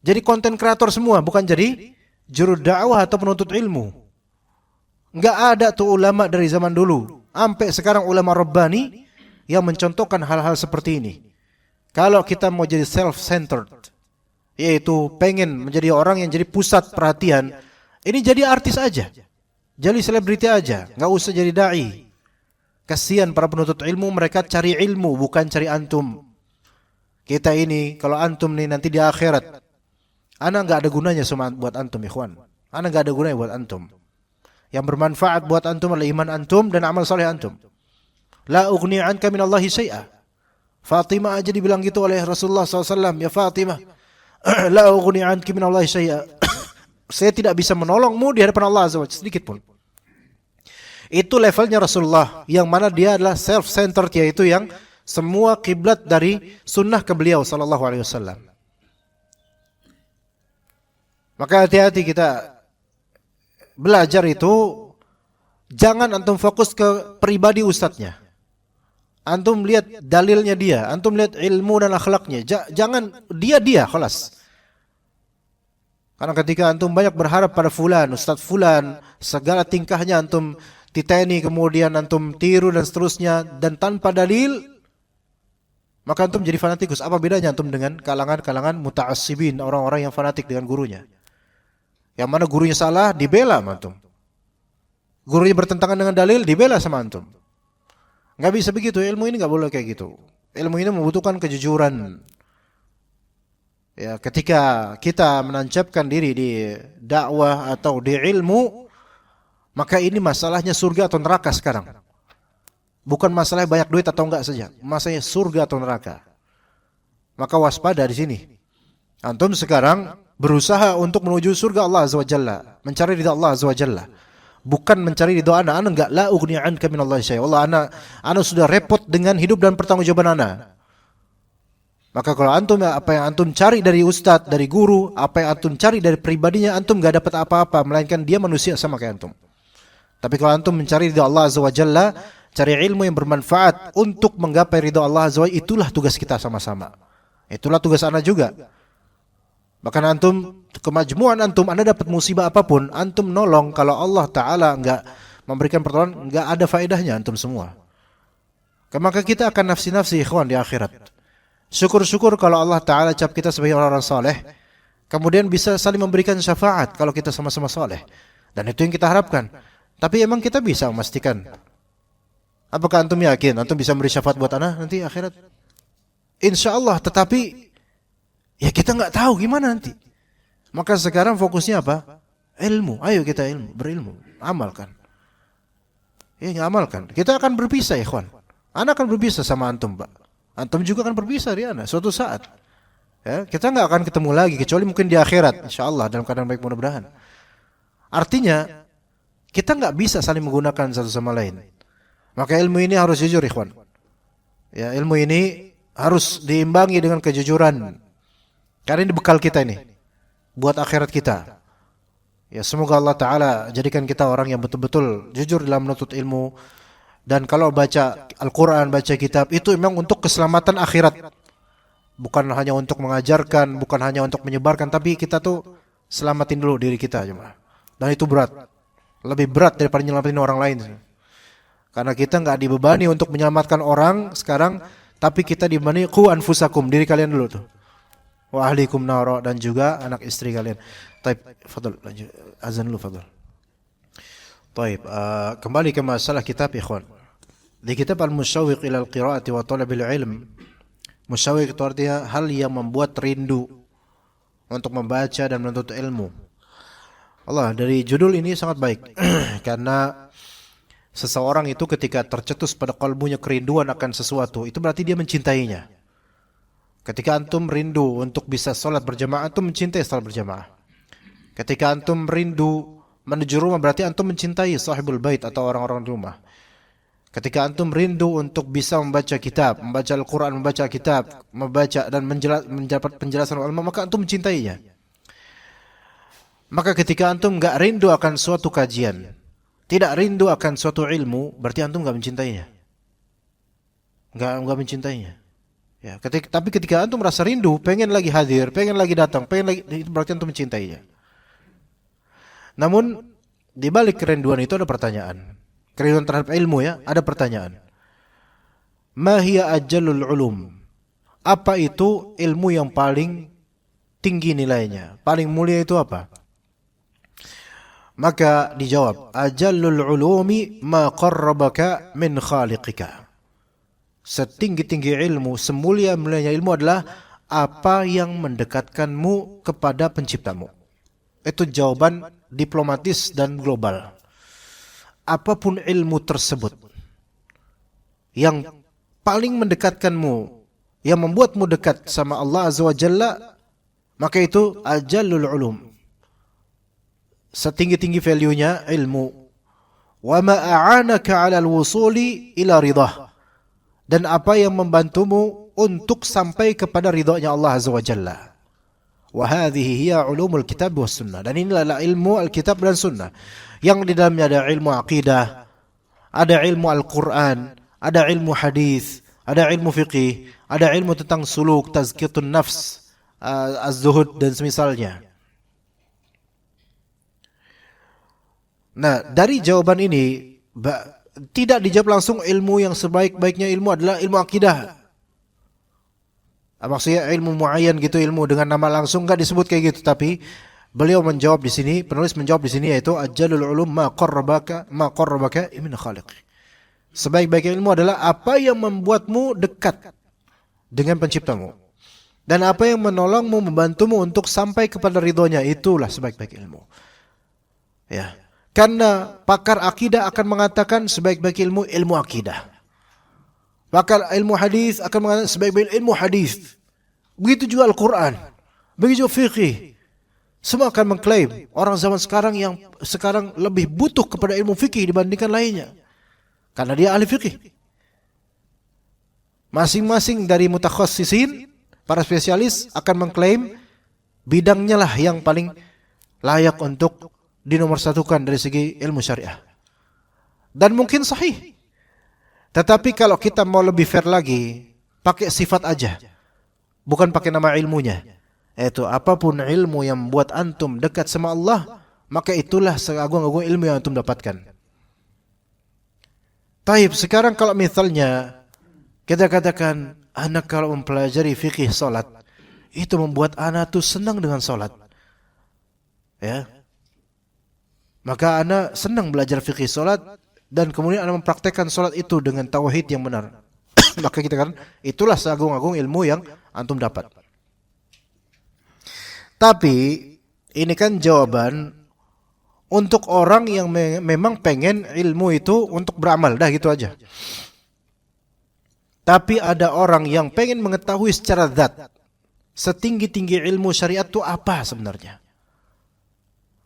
jadi konten kreator semua, bukan jadi juru dakwah atau penuntut ilmu. Enggak ada tuh ulama dari zaman dulu sampai sekarang ulama rabbani yang mencontohkan hal-hal seperti ini. Kalau kita mau jadi self-centered, yaitu pengen menjadi orang yang jadi pusat perhatian, ini jadi artis aja, jadi selebriti aja, enggak usah jadi dai. Kasihan para penuntut ilmu, mereka cari ilmu bukan cari antum. Kita ini kalau antum nih nanti di akhirat, ana enggak ada gunanya sama buat antum, ikhwan. Ana enggak ada gunanya buat antum. Yang bermanfaat buat antum adalah iman antum dan amal saleh antum. La ughni anka minallahi syai'a. Fatimah aja dibilang gitu oleh Rasulullah SAW, ya Fatimah, la ughni anki minallahi syai'a. Saya tidak bisa menolongmu di hadapan Allah Azza wa Jalla sedikit pun. Itu levelnya Rasulullah, yang mana dia adalah self-centered, yaitu yang semua kiblat dari sunnah ke beliau sallallahu alaihi wasallam. Maka hati-hati kita belajar itu Jangan antum fokus ke pribadi ustadznya. Antum lihat dalilnya dia, antum lihat ilmu dan akhlaknya. Jangan dia khalas. Karena ketika antum banyak berharap pada fulan, ustadz fulan, segala tingkahnya antum titeni, kemudian antum tiru dan seterusnya, dan tanpa dalil, maka antum jadi fanatikus. Apa bedanya antum dengan kalangan-kalangan muta'assibin, orang-orang yang fanatik dengan gurunya? Yang mana gurunya salah, dibela sama antum. Gurunya bertentangan dengan dalil, dibela sama antum. Nggak bisa begitu, ilmu ini nggak boleh kayak gitu. Ilmu ini membutuhkan kejujuran. Ya, ketika kita menancapkan diri di dakwah atau di ilmu, maka ini masalahnya surga atau neraka sekarang. Bukan masalah banyak duit atau enggak saja, masalahnya surga atau neraka. Maka waspada di sini. Antum sekarang berusaha untuk menuju surga Allah Azza wa Jalla, mencari ridha Allah Azza wa Jalla. Bukan mencari ridha ana enggak la ughni anka minallahi syai'. Allah ana sudah repot dengan hidup dan pertanggungjawaban ana. Maka kalau antum apa yang antum cari dari ustadz, dari guru, apa yang antum cari dari pribadinya, antum enggak dapat apa-apa, melainkan dia manusia sama kayak antum. Tapi kalau antum mencari ridha Allah Azza wa Jalla, cari ilmu yang bermanfaat untuk menggapai ridha Allah Azza wa Jalla, itulah tugas kita sama-sama. Itulah tugas ana juga. Bahkan antum, kemajmuan antum, anda dapat musibah apapun, antum nolong, kalau Allah Ta'ala enggak memberikan pertolongan, enggak ada faedahnya antum semua. Maka kita akan nafsi-nafsi ikhwan di akhirat. Syukur-syukur kalau Allah Ta'ala cap kita sebagai orang-orang saleh, kemudian bisa saling memberikan syafaat kalau kita sama-sama saleh. Dan itu yang kita harapkan. Tapi emang kita bisa memastikan? Apakah antum yakin antum bisa memberi syafaat buat anak nanti akhirat? Insya Allah, tetapi ya kita nggak tahu gimana nanti. Maka sekarang fokusnya apa? Ilmu. Ayo kita berilmu, amalkan. Ya, amalkan. Kita akan berpisah, ikhwan. Anak akan berpisah sama antum, Pak. Antum juga akan berpisah dari anak suatu saat. Ya, kita nggak akan ketemu lagi kecuali mungkin di akhirat, insya Allah dalam keadaan baik mudah-mudahan. Artinya kita nggak bisa saling menggunakan satu sama lain. Maka ilmu ini harus jujur, ikhwan. Ya, ilmu ini harus diimbangi dengan kejujuran. Karena ini bekal kita ini buat akhirat kita. Ya, semoga Allah Ta'ala jadikan kita orang yang betul-betul jujur dalam menuntut ilmu. Dan kalau baca Al-Quran, baca kitab, itu memang untuk keselamatan akhirat. Bukan hanya untuk mengajarkan, bukan hanya untuk menyebarkan, tapi kita tuh selamatin dulu diri kita. Dan itu berat. Lebih berat daripada nyelamatin orang lain. Karena kita nggak dibebani untuk menyelamatkan orang sekarang, tapi kita dibebani qu anfusakum, diri kalian dulu tuh. Wa ahlikum nara, dan juga anak istri kalian. Taib, fadal, azan dulu fadal. Taib, kembali ke masalah kitab, ikhwan. Di kitab Al-Musyawwiq ila al-qira'ati wa talabil ilm, musyawwiq itu artinya hal yang membuat rindu untuk membaca dan menuntut ilmu. Allah, dari judul ini sangat baik. Karena seseorang itu ketika tercetus pada kalbunya kerinduan akan sesuatu, itu berarti dia mencintainya. Ketika antum rindu untuk bisa salat berjamaah, antum mencintai salat berjamaah. Ketika antum rindu menuju rumah, berarti antum mencintai sahibul bait atau orang-orang di rumah. Ketika antum rindu untuk bisa membaca kitab, membaca Al-Quran, membaca kitab, membaca dan mendapat penjelasan ulama, maka antum mencintainya. Maka ketika antum enggak rindu akan suatu kajian, tidak rindu akan suatu ilmu, berarti antum enggak mencintainya. Enggak mencintainya. Ya, tapi ketika antum merasa rindu, pengen lagi hadir, pengen lagi datang, pengen lagi, itu berarti antum mencintainya. Namun di balik kerinduan itu ada pertanyaan. Kerinduan terhadap ilmu, ya, ada pertanyaan. Ma hiya ajallul ulum? Apa itu ilmu yang paling tinggi nilainya? Paling mulia itu apa? Maka dijawab, ajallul ulumi ma qarrabaka min khaliqika. Setinggi-tinggi ilmu, semulia-mulianya ilmu adalah apa yang mendekatkanmu kepada penciptamu. Itu jawaban diplomatis dan global. Apapun ilmu tersebut yang paling mendekatkanmu, yang membuatmu dekat sama Allah Azza wa Jalla, maka itu ajallul ulum. Setinggi-tinggi value-nya ilmu. Wa ma a'anaka 'ala al-wusuli ila ridhah. Dan apa yang membantumu untuk sampai kepada ridhonya Allah Azza wa Jalla. Wa hadhihi hiya ulumul kitab was sunnah. Dan inilah ilmu Alkitab dan sunnah. Yang di dalamnya ada ilmu aqidah, ada ilmu Al-Quran, ada ilmu hadis, ada ilmu fiqih, ada ilmu tentang suluk, tazkiyatun nafs, az-zuhud dan semisalnya. Nah, dari jawaban ini tidak dijawab langsung ilmu yang sebaik-baiknya ilmu adalah ilmu akidah. Maksudnya ilmu muayyan gitu, ilmu dengan nama langsung enggak disebut kayak gitu, tapi beliau menjawab di sini, penulis menjawab di sini yaitu ajjalul ulum ma qarrabaka min khaliq. Sebaik-baik ilmu adalah apa yang membuatmu dekat dengan penciptamu. Dan apa yang menolongmu, membantumu untuk sampai kepada ridhonya, itulah sebaik-baik ilmu. Ya. Karena pakar akidah akan mengatakan sebaik-baik ilmu, ilmu akidah. Pakar ilmu hadis akan mengatakan sebaik-baik ilmu hadis. Begitu juga Al-Quran. Begitu juga fikih. Semua akan mengklaim orang zaman sekarang yang sekarang lebih butuh kepada ilmu fikih dibandingkan lainnya. Karena dia ahli fikih. Masing-masing dari mutakhassisin, para spesialis akan mengklaim bidangnya lah yang paling layak untuk dinomorsatukan dari segi ilmu syariah. Dan mungkin sahih. Tetapi kalau kita mau lebih fair lagi, pakai sifat aja. Bukan pakai nama ilmunya. Yaitu apapun ilmu yang membuat antum dekat sama Allah, maka itulah seagung-agung ilmu yang antum dapatkan. Taib, sekarang kalau misalnya kita katakan anak kalau mempelajari fikih salat, itu membuat anak tuh senang dengan salat. Ya. Maka anak senang belajar fikih salat dan kemudian anak mempraktekkan salat itu dengan tauhid yang benar. Maka kita kan itulah seagung-agung ilmu yang antum dapat. Tapi ini kan jawaban untuk orang yang memang pengen ilmu itu untuk beramal, dah gitu aja. Tapi ada orang yang pengen mengetahui secara zat, setinggi-tinggi ilmu syariat itu apa sebenarnya.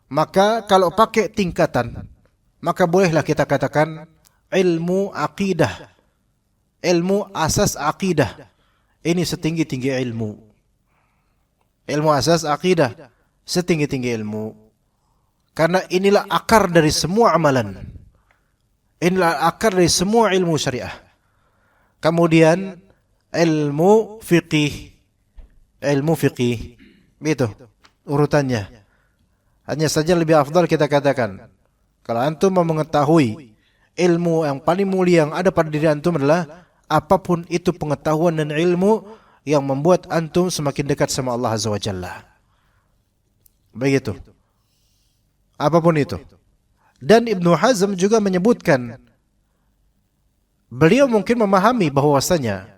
Maka kalau pakai tingkatan, maka bolehlah kita katakan ilmu akidah, ilmu asas akidah. Ini setinggi-tinggi ilmu. Ilmu asas akidah, setinggi-tinggi ilmu. Karena inilah akar dari semua amalan. Inilah akar dari semua ilmu syariah. Kemudian ilmu fiqih. Ilmu fiqih. Itu urutannya. Hanya saja lebih afdal kita katakan, kalau antum mau mengetahui ilmu yang paling mulia yang ada pada diri antum adalah apapun itu pengetahuan dan ilmu yang membuat antum semakin dekat sama Allah Azza wa Jalla. Begitu. Apapun itu. Dan Ibnu Hazm juga menyebutkan, beliau mungkin memahami bahwasanya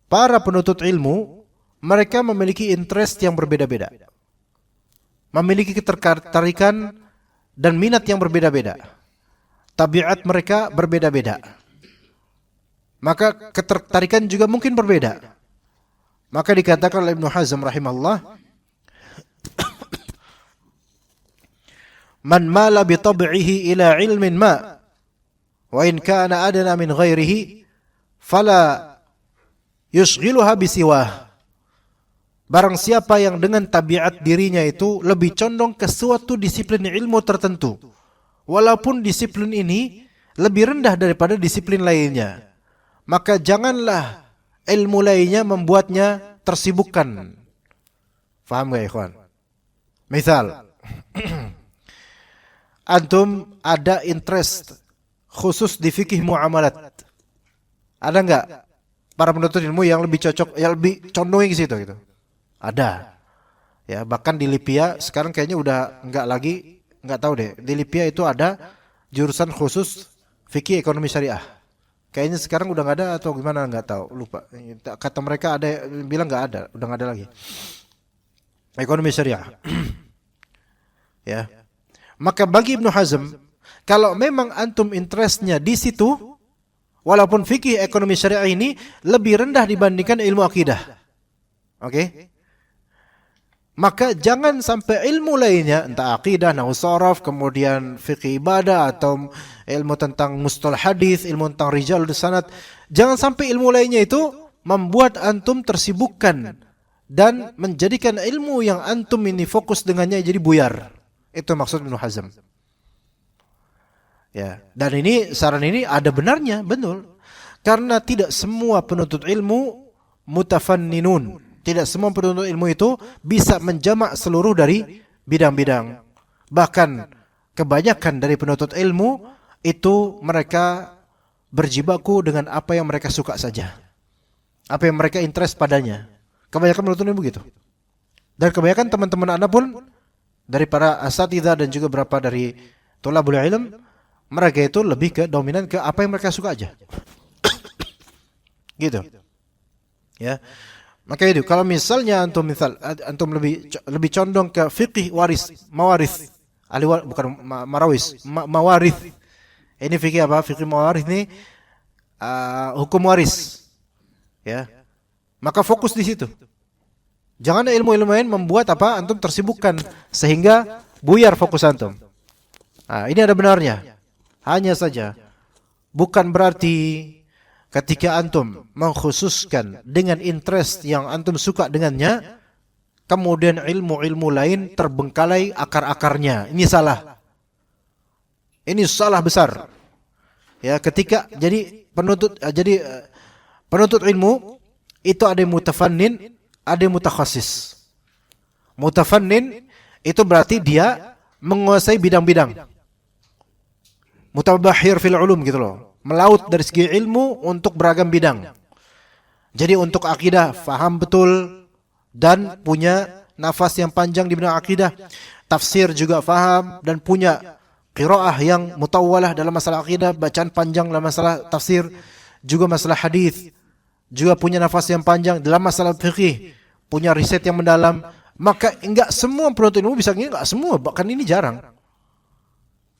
para penuntut ilmu, mereka memiliki interest yang berbeda-beda. Memiliki ketertarikan dan minat yang berbeda-beda. Tabiat mereka berbeda-beda. Maka ketertarikan juga mungkin berbeda. Maka dikatakan oleh Ibnu Hazm rahimahullah, man mala bi tab'ihi ila ilmin ma wa in kana adna min ghairihi fala yushghiluha bisiwah. Barang siapa yang dengan tabiat dirinya itu lebih condong ke suatu disiplin ilmu tertentu, walaupun disiplin ini lebih rendah daripada disiplin lainnya, maka janganlah ilmu lainnya membuatnya tersibukkan. Faham gak ikhwan? Misal, antum ada interest khusus di fikih muamalat. Ada enggak para penuntut ilmu yang lebih cocok, yang lebih condong ke situ gitu? Ada. Ya, bahkan di Lipia sekarang kayaknya udah enggak lagi, enggak tahu deh. Di Lipia itu ada jurusan khusus fikih ekonomi syariah. Kayaknya sekarang udah enggak ada atau gimana, enggak tahu, lupa. Kata mereka ada, bilang enggak ada, udah enggak ada lagi. Ekonomi syariah. Ya. Maka bagi Ibnu Hazm, kalau memang antum interestnya di situ, walaupun fikih ekonomi syariah ini lebih rendah dibandingkan ilmu akidah. Oke? Maka jangan sampai ilmu lainnya, entah akidah, nahwu sharaf, kemudian fikih ibadah atau ilmu tentang mustalah hadis, ilmu tentang rijal dan sanad, jangan sampai ilmu lainnya itu membuat antum tersibukkan dan menjadikan ilmu yang antum ini fokus dengannya jadi buyar. Itu maksud Ibnu Hazm. Ya, dan ini saran ini ada benarnya, betul. Karena tidak semua penuntut ilmu mutafanninun. Tidak semua penuntut ilmu itu bisa menjamak seluruh dari bidang-bidang. Bahkan kebanyakan dari penuntut ilmu itu mereka berjibaku dengan apa yang mereka suka saja. Apa yang mereka interest padanya. Kebanyakan penuntut ilmu begitu. Dan kebanyakan teman-teman Anda pun dari para asatidzah dan juga beberapa dari thalabul ilm, mereka itu lebih ke dominan ke apa yang mereka suka aja. Gitu. Ya. Maka itu kalau misalnya antum lebih condong ke fikih mawaris. Bukan marawis, mawaris. Ini fikih apa? Fikih mawaris ini hukum waris. Ya. Maka fokus di situ. Jangan ilmu-ilmu lain membuat antum tersibukkan sehingga buyar fokus antum. Nah, ini ada benarnya. Hanya saja bukan berarti ketika antum mengkhususkan dengan interest yang antum suka dengannya, kemudian ilmu-ilmu lain terbengkalai akar-akarnya. Ini salah. Ini salah besar. Ya, ketika penuntut ilmu itu ada yang mutafannin, ada yang mutakhasis. Mutafannin itu berarti dia menguasai bidang-bidang. Mutabahhir fil ulum gitu loh. Melaut dari segi ilmu untuk beragam bidang. Jadi untuk akidah faham betul dan punya nafas yang panjang di bidang akidah. Tafsir juga faham dan punya qiraah yang mutawwalah dalam masalah akidah, bacaan panjang dalam masalah tafsir, juga masalah hadis. Juga punya nafas yang panjang dalam masalah fikih, punya riset yang mendalam. Maka enggak semua penuntut ilmu bisa gini, enggak semua, bahkan ini jarang.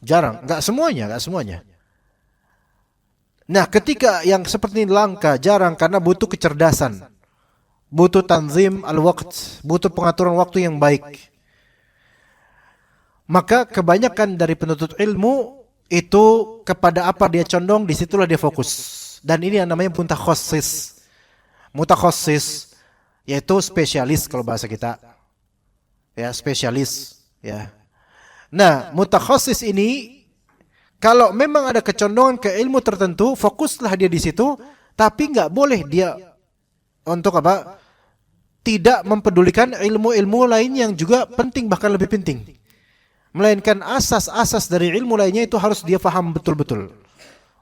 Enggak semuanya. Nah, ketika yang seperti ini langka, jarang karena butuh kecerdasan. Butuh tanzim al-waqt, butuh pengaturan waktu yang baik. Maka kebanyakan dari penuntut ilmu itu kepada apa dia condong, disitulah dia fokus. Dan ini yang namanya mutakhasis. Mutakhasis yaitu spesialis kalau bahasa kita. Ya, spesialis, ya. Nah, mutakhasis ini kalau memang ada kecondongan ke ilmu tertentu, fokuslah dia di situ, tapi enggak boleh dia untuk tidak mempedulikan ilmu-ilmu lain yang juga penting, bahkan lebih penting. Melainkan asas-asas dari ilmu lainnya itu harus dia faham betul-betul.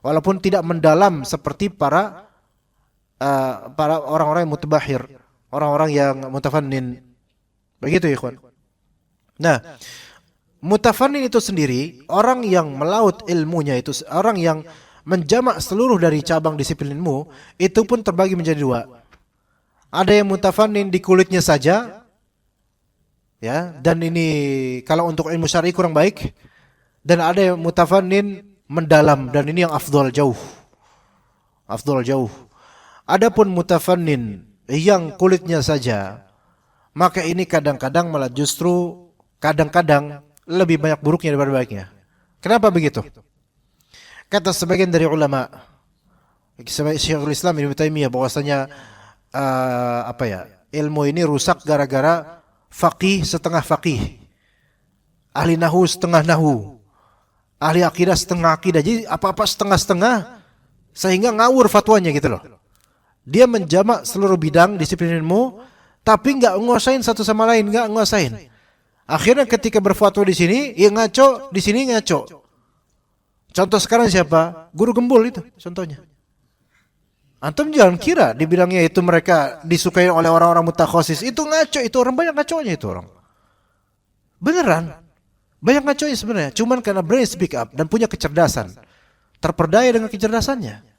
Walaupun tidak mendalam seperti para orang-orang yang mutabahhir, orang-orang yang mutafannin. Begitu ya, ikhwan. Nah, mutafannin itu sendiri orang yang melaut ilmunya itu, orang yang menjamak seluruh dari cabang disiplin ilmu, itu pun terbagi menjadi dua. Ada yang mutafannin di kulitnya saja, ya, dan ini kalau untuk ilmu syar'i kurang baik. Dan ada yang mutafannin mendalam, dan ini yang afdal jauh. Adapun mutafannin yang kulitnya saja, maka ini kadang-kadang malah justru kadang-kadang lebih banyak buruknya daripada baiknya. Kenapa begitu? Kata sebagian dari ulama, Syekhul Islam Ibnu Taimiyah, bahwasanya ilmu ini rusak gara-gara faqih setengah faqih, ahli nahu setengah nahu, ahli akidah setengah akidah. Jadi apa-apa setengah-setengah sehingga ngawur fatwanya gitu loh. Dia menjamak seluruh bidang disiplin ilmu, tapi enggak nguasain satu sama lain, enggak nguasain. Akhirnya ketika berfatwa di sini, ya ngaco, di sini ngaco. Contoh sekarang siapa? Guru Gembul itu contohnya. Antum jangan kira dibilangnya itu mereka disukai oleh orang-orang mutakhasis. Itu ngaco, itu orang banyak ngaconya itu orang. Beneran. Banyak ngaconya sebenarnya, cuman karena berani speak up dan punya kecerdasan. Terperdaya dengan kecerdasannya.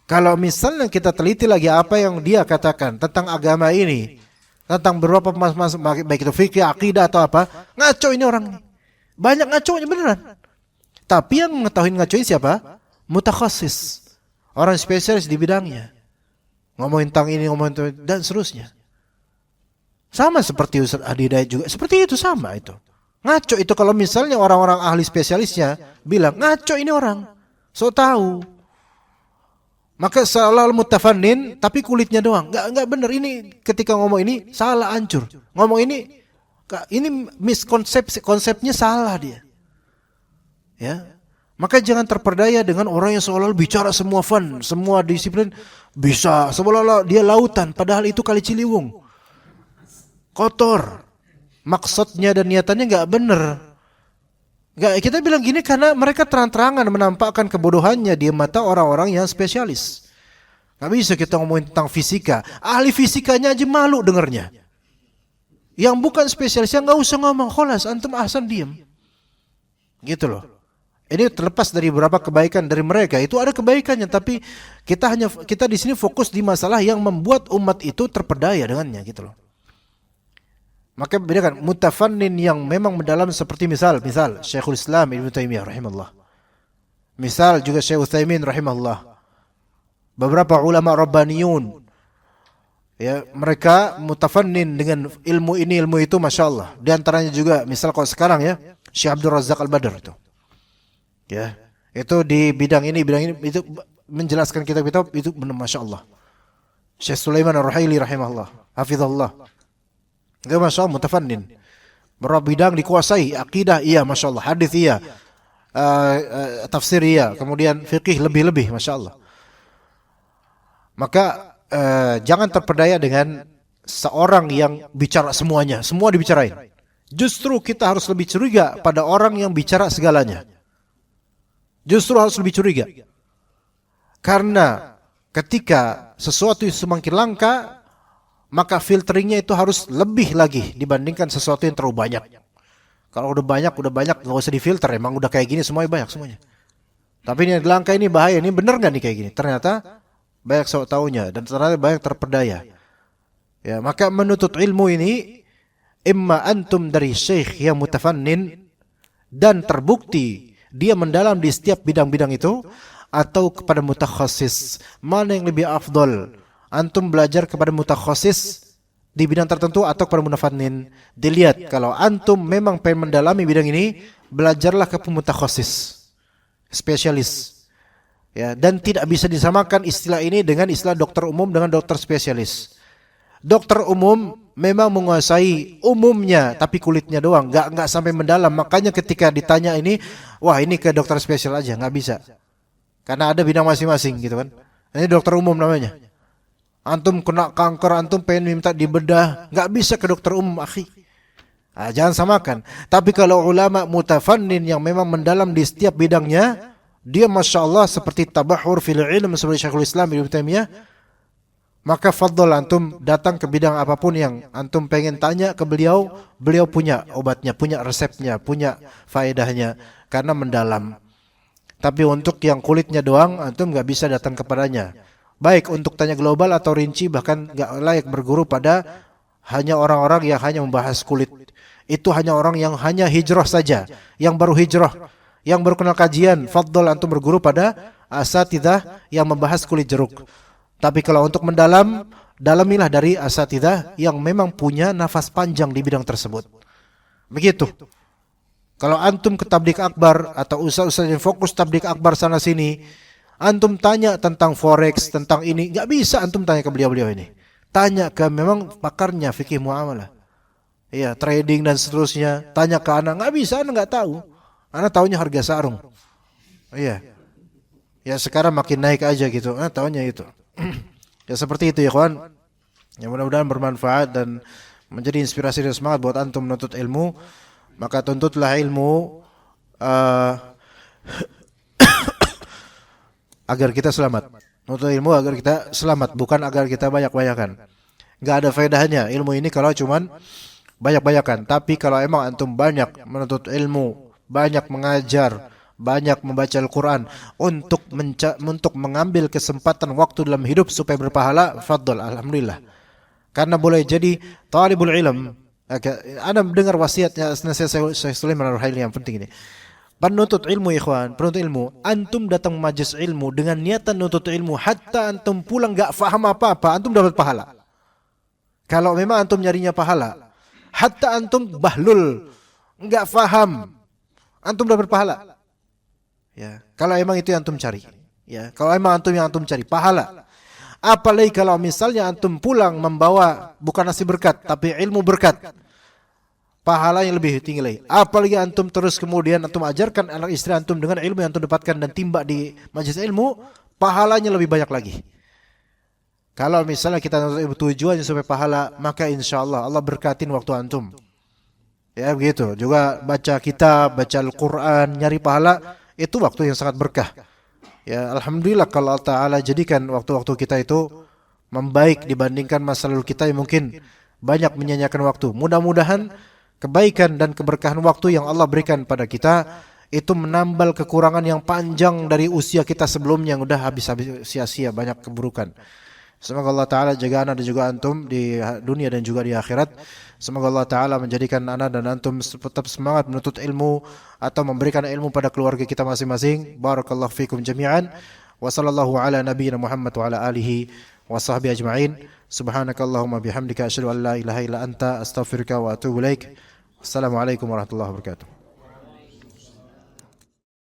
Kalau misalnya kita teliti lagi apa yang dia katakan tentang agama ini, tentang beberapa baik itu fikih, akidah atau apa, ngaco ini orang ini. Banyak ngaconya beneran. Tapi yang mengetahui ngaconya siapa? Mutakhasis. Orang spesialis di bidangnya. Ngomongin tentang ini, ngomongin tentang dan seterusnya. Sama seperti Ustaz Adi Hidayat juga. Seperti itu sama itu. Ngaco itu kalau misalnya orang-orang ahli spesialisnya bilang, ngaco ini orang. So tahu. Maka seolah mutafannin tapi kulitnya doang. Enggak benar, ini ketika ngomong ini salah, hancur. Ngomong ini miskonsepsi, konsepnya salah dia. Ya. Maka jangan terperdaya dengan orang yang seolah bicara semua fun, semua disiplin bisa, seolah dia lautan, padahal itu Kali Ciliwung. Kotor. Maksudnya dan niatannya enggak benar. Enggak, kita bilang gini karena mereka terang-terangan menampakkan kebodohannya di mata orang-orang yang spesialis. Enggak bisa kita ngomongin tentang fisika. Ahli fisikanya aja malu dengarnya. Yang bukan spesialis yang enggak usah ngomong, kholas antum ahsan diam. Gitu loh. Ini terlepas dari beberapa kebaikan dari mereka, itu ada kebaikannya, tapi kita di sini fokus di masalah yang membuat umat itu terpedaya dengannya gitu loh. Maka bedakan mutafannin yang memang mendalam seperti misal Syekhul Islam Ibnu Taimiyah rahimahullah. Misal juga Syekh Utsaimin rahimahullah. Beberapa ulama rabbaniyun, ya, mereka mutafannin dengan ilmu ini ilmu itu, masya-Allah. Di antaranya juga misal kalau sekarang ya Syekh Abdul Razak Al-Badr itu. Ya, itu di bidang ini itu menjelaskan kitab-kitab itu benar masya-Allah. Syekh Sulaiman Ar-Ruhaili rahimahullah, hafizahullah. Enggak, masya Allah, mutafannin. Berapa bidang dikuasai, akidah iya, masya Allah, hadis iya, tafsir iya, kemudian fikih lebih-lebih, masya Allah. Maka jangan terpedaya dengan seorang yang bicara semuanya, semua dibicarain. Justru kita harus lebih curiga pada orang yang bicara segalanya. Justru harus lebih curiga. Karena ketika sesuatu semakin langka, maka filteringnya itu harus lebih lagi dibandingkan sesuatu yang terlalu banyak. Kalau udah banyak, nggak usah difilter. Emang udah kayak gini semuanya banyak semuanya. Tapi ini langka, ini bahaya. Ini benar nggak nih kayak gini? Ternyata banyak sok taunya dan ternyata banyak terpedaya. Ya, maka menuntut ilmu ini imma antum dari syekh yang mutafannin dan terbukti dia mendalam di setiap bidang-bidang itu, atau kepada mutakhasis. Mana yang lebih afdol? Antum belajar kepada mutakhasis di bidang tertentu atau kepada mutafannin? Dilihat, kalau antum memang pengen mendalami bidang ini, belajarlah ke mutakhasis, spesialis. Ya, dan tidak bisa disamakan istilah ini dengan istilah dokter umum dengan dokter spesialis. Dokter umum memang menguasai umumnya, tapi kulitnya doang, nggak sampai mendalam. Makanya ketika ditanya ini, wah ini ke dokter spesial aja, nggak bisa. Karena ada bidang masing-masing gitu kan. Ini dokter umum namanya. Antum kena kanker, antum pengen minta dibedah, nggak bisa ke dokter umum, akhi. Nah, jangan samakan. Tapi kalau ulama mutafannin yang memang mendalam di setiap bidangnya, dia masya Allah seperti tabahur fil ilm seperti Syekhul Islam Ibnu Taimiyah, maka fadhol antum datang ke bidang apapun yang antum pengen tanya ke beliau, beliau punya obatnya, punya resepnya, punya faedahnya, karena mendalam. Tapi untuk yang kulitnya doang, antum nggak bisa datang kepadanya. Baik untuk tanya global atau rinci, bahkan nggak layak berguru pada hanya orang-orang yang hanya membahas kulit. Itu hanya orang yang hanya hijrah saja, yang baru hijrah, yang baru kenal kajian. Fadhol antum berguru pada asatidzah yang membahas kulit jeruk. Tapi kalau untuk mendalam, dalamilah dari asatidzah yang memang punya nafas panjang di bidang tersebut. Begitu. Kalau antum ke tablik akbar atau ustaz-ustaz yang fokus tablik akbar sana sini, antum tanya tentang forex, tentang ini, nggak bisa antum tanya ke beliau-beliau ini. Tanya ke memang pakarnya fikih muamalah, iya, trading dan seterusnya. Tanya ke anak, nggak bisa, anak nggak tahu. Anak taunya harga sarung. Iya, ya sekarang makin naik aja gitu. Anak taunya itu. Ya seperti itu ya kawan. Ya mudah-mudahan bermanfaat dan menjadi inspirasi dan semangat buat antum menuntut ilmu. Maka tuntutlah ilmu agar kita selamat. Menuntut ilmu agar kita selamat, bukan agar kita banyak-banyakan. Enggak ada faedahnya ilmu ini kalau cuman banyak-banyakan. Tapi kalau emang antum banyak menuntut ilmu, banyak mengajar, banyak membaca Al-Quran untuk mengambil kesempatan waktu dalam hidup supaya berpahala, fadl, alhamdulillah. Karena boleh jadi talibul ilm. Anda mendengar wasiatnya Syekh Sulaiman Ar-Ruhaili yang penting ini. Penuntut ilmu ikhwan, penuntut ilmu, antum datang majlis ilmu dengan niatan nuntut ilmu, hatta antum pulang enggak faham apa-apa, antum dapat pahala. Kalau memang antum nyarinya pahala, hatta antum bahlul, enggak faham, antum dapat pahala. Ya, kalau emang itu yang antum cari. Ya, kalau emang antum yang antum cari pahala. Apalagi kalau misalnya antum pulang membawa bukan nasi berkat tapi ilmu berkat. Pahala yang lebih tinggi lagi. Apalagi antum terus kemudian antum ajarkan anak istri antum dengan ilmu yang antum dapatkan dan timba di majelis ilmu, pahalanya lebih banyak lagi. Kalau misalnya kita tujuannya supaya pahala, maka insya Allah Allah berkatin waktu antum. Ya begitu. Juga baca kitab, baca Al-Quran, nyari pahala, itu waktu yang sangat berkah. Ya alhamdulillah kalau Allah Ta'ala jadikan waktu-waktu kita itu membaik dibandingkan masa lalu kita yang mungkin banyak menyanyiakan waktu. Mudah-mudahan kebaikan dan keberkahan waktu yang Allah berikan pada kita itu menambal kekurangan yang panjang dari usia kita sebelumnya yang udah habis-habis sia-sia, banyak keburukan. Semoga Allah Ta'ala jaga anak dan juga antum di dunia dan juga di akhirat. Semoga Allah Ta'ala menjadikan anak dan antum tetap semangat menuntut ilmu atau memberikan ilmu pada keluarga kita masing-masing. Barakallahu fikum jami'an. Wa sallallahu ala nabiyyina Muhammad wa ala alihi wa sahbihi ajma'in. Subhanakallahumma bihamdika asyhadu an la ilaha illa anta astaghfiruka wa atubu ilaik. Assalamualaikum warahmatullahi wabarakatuh.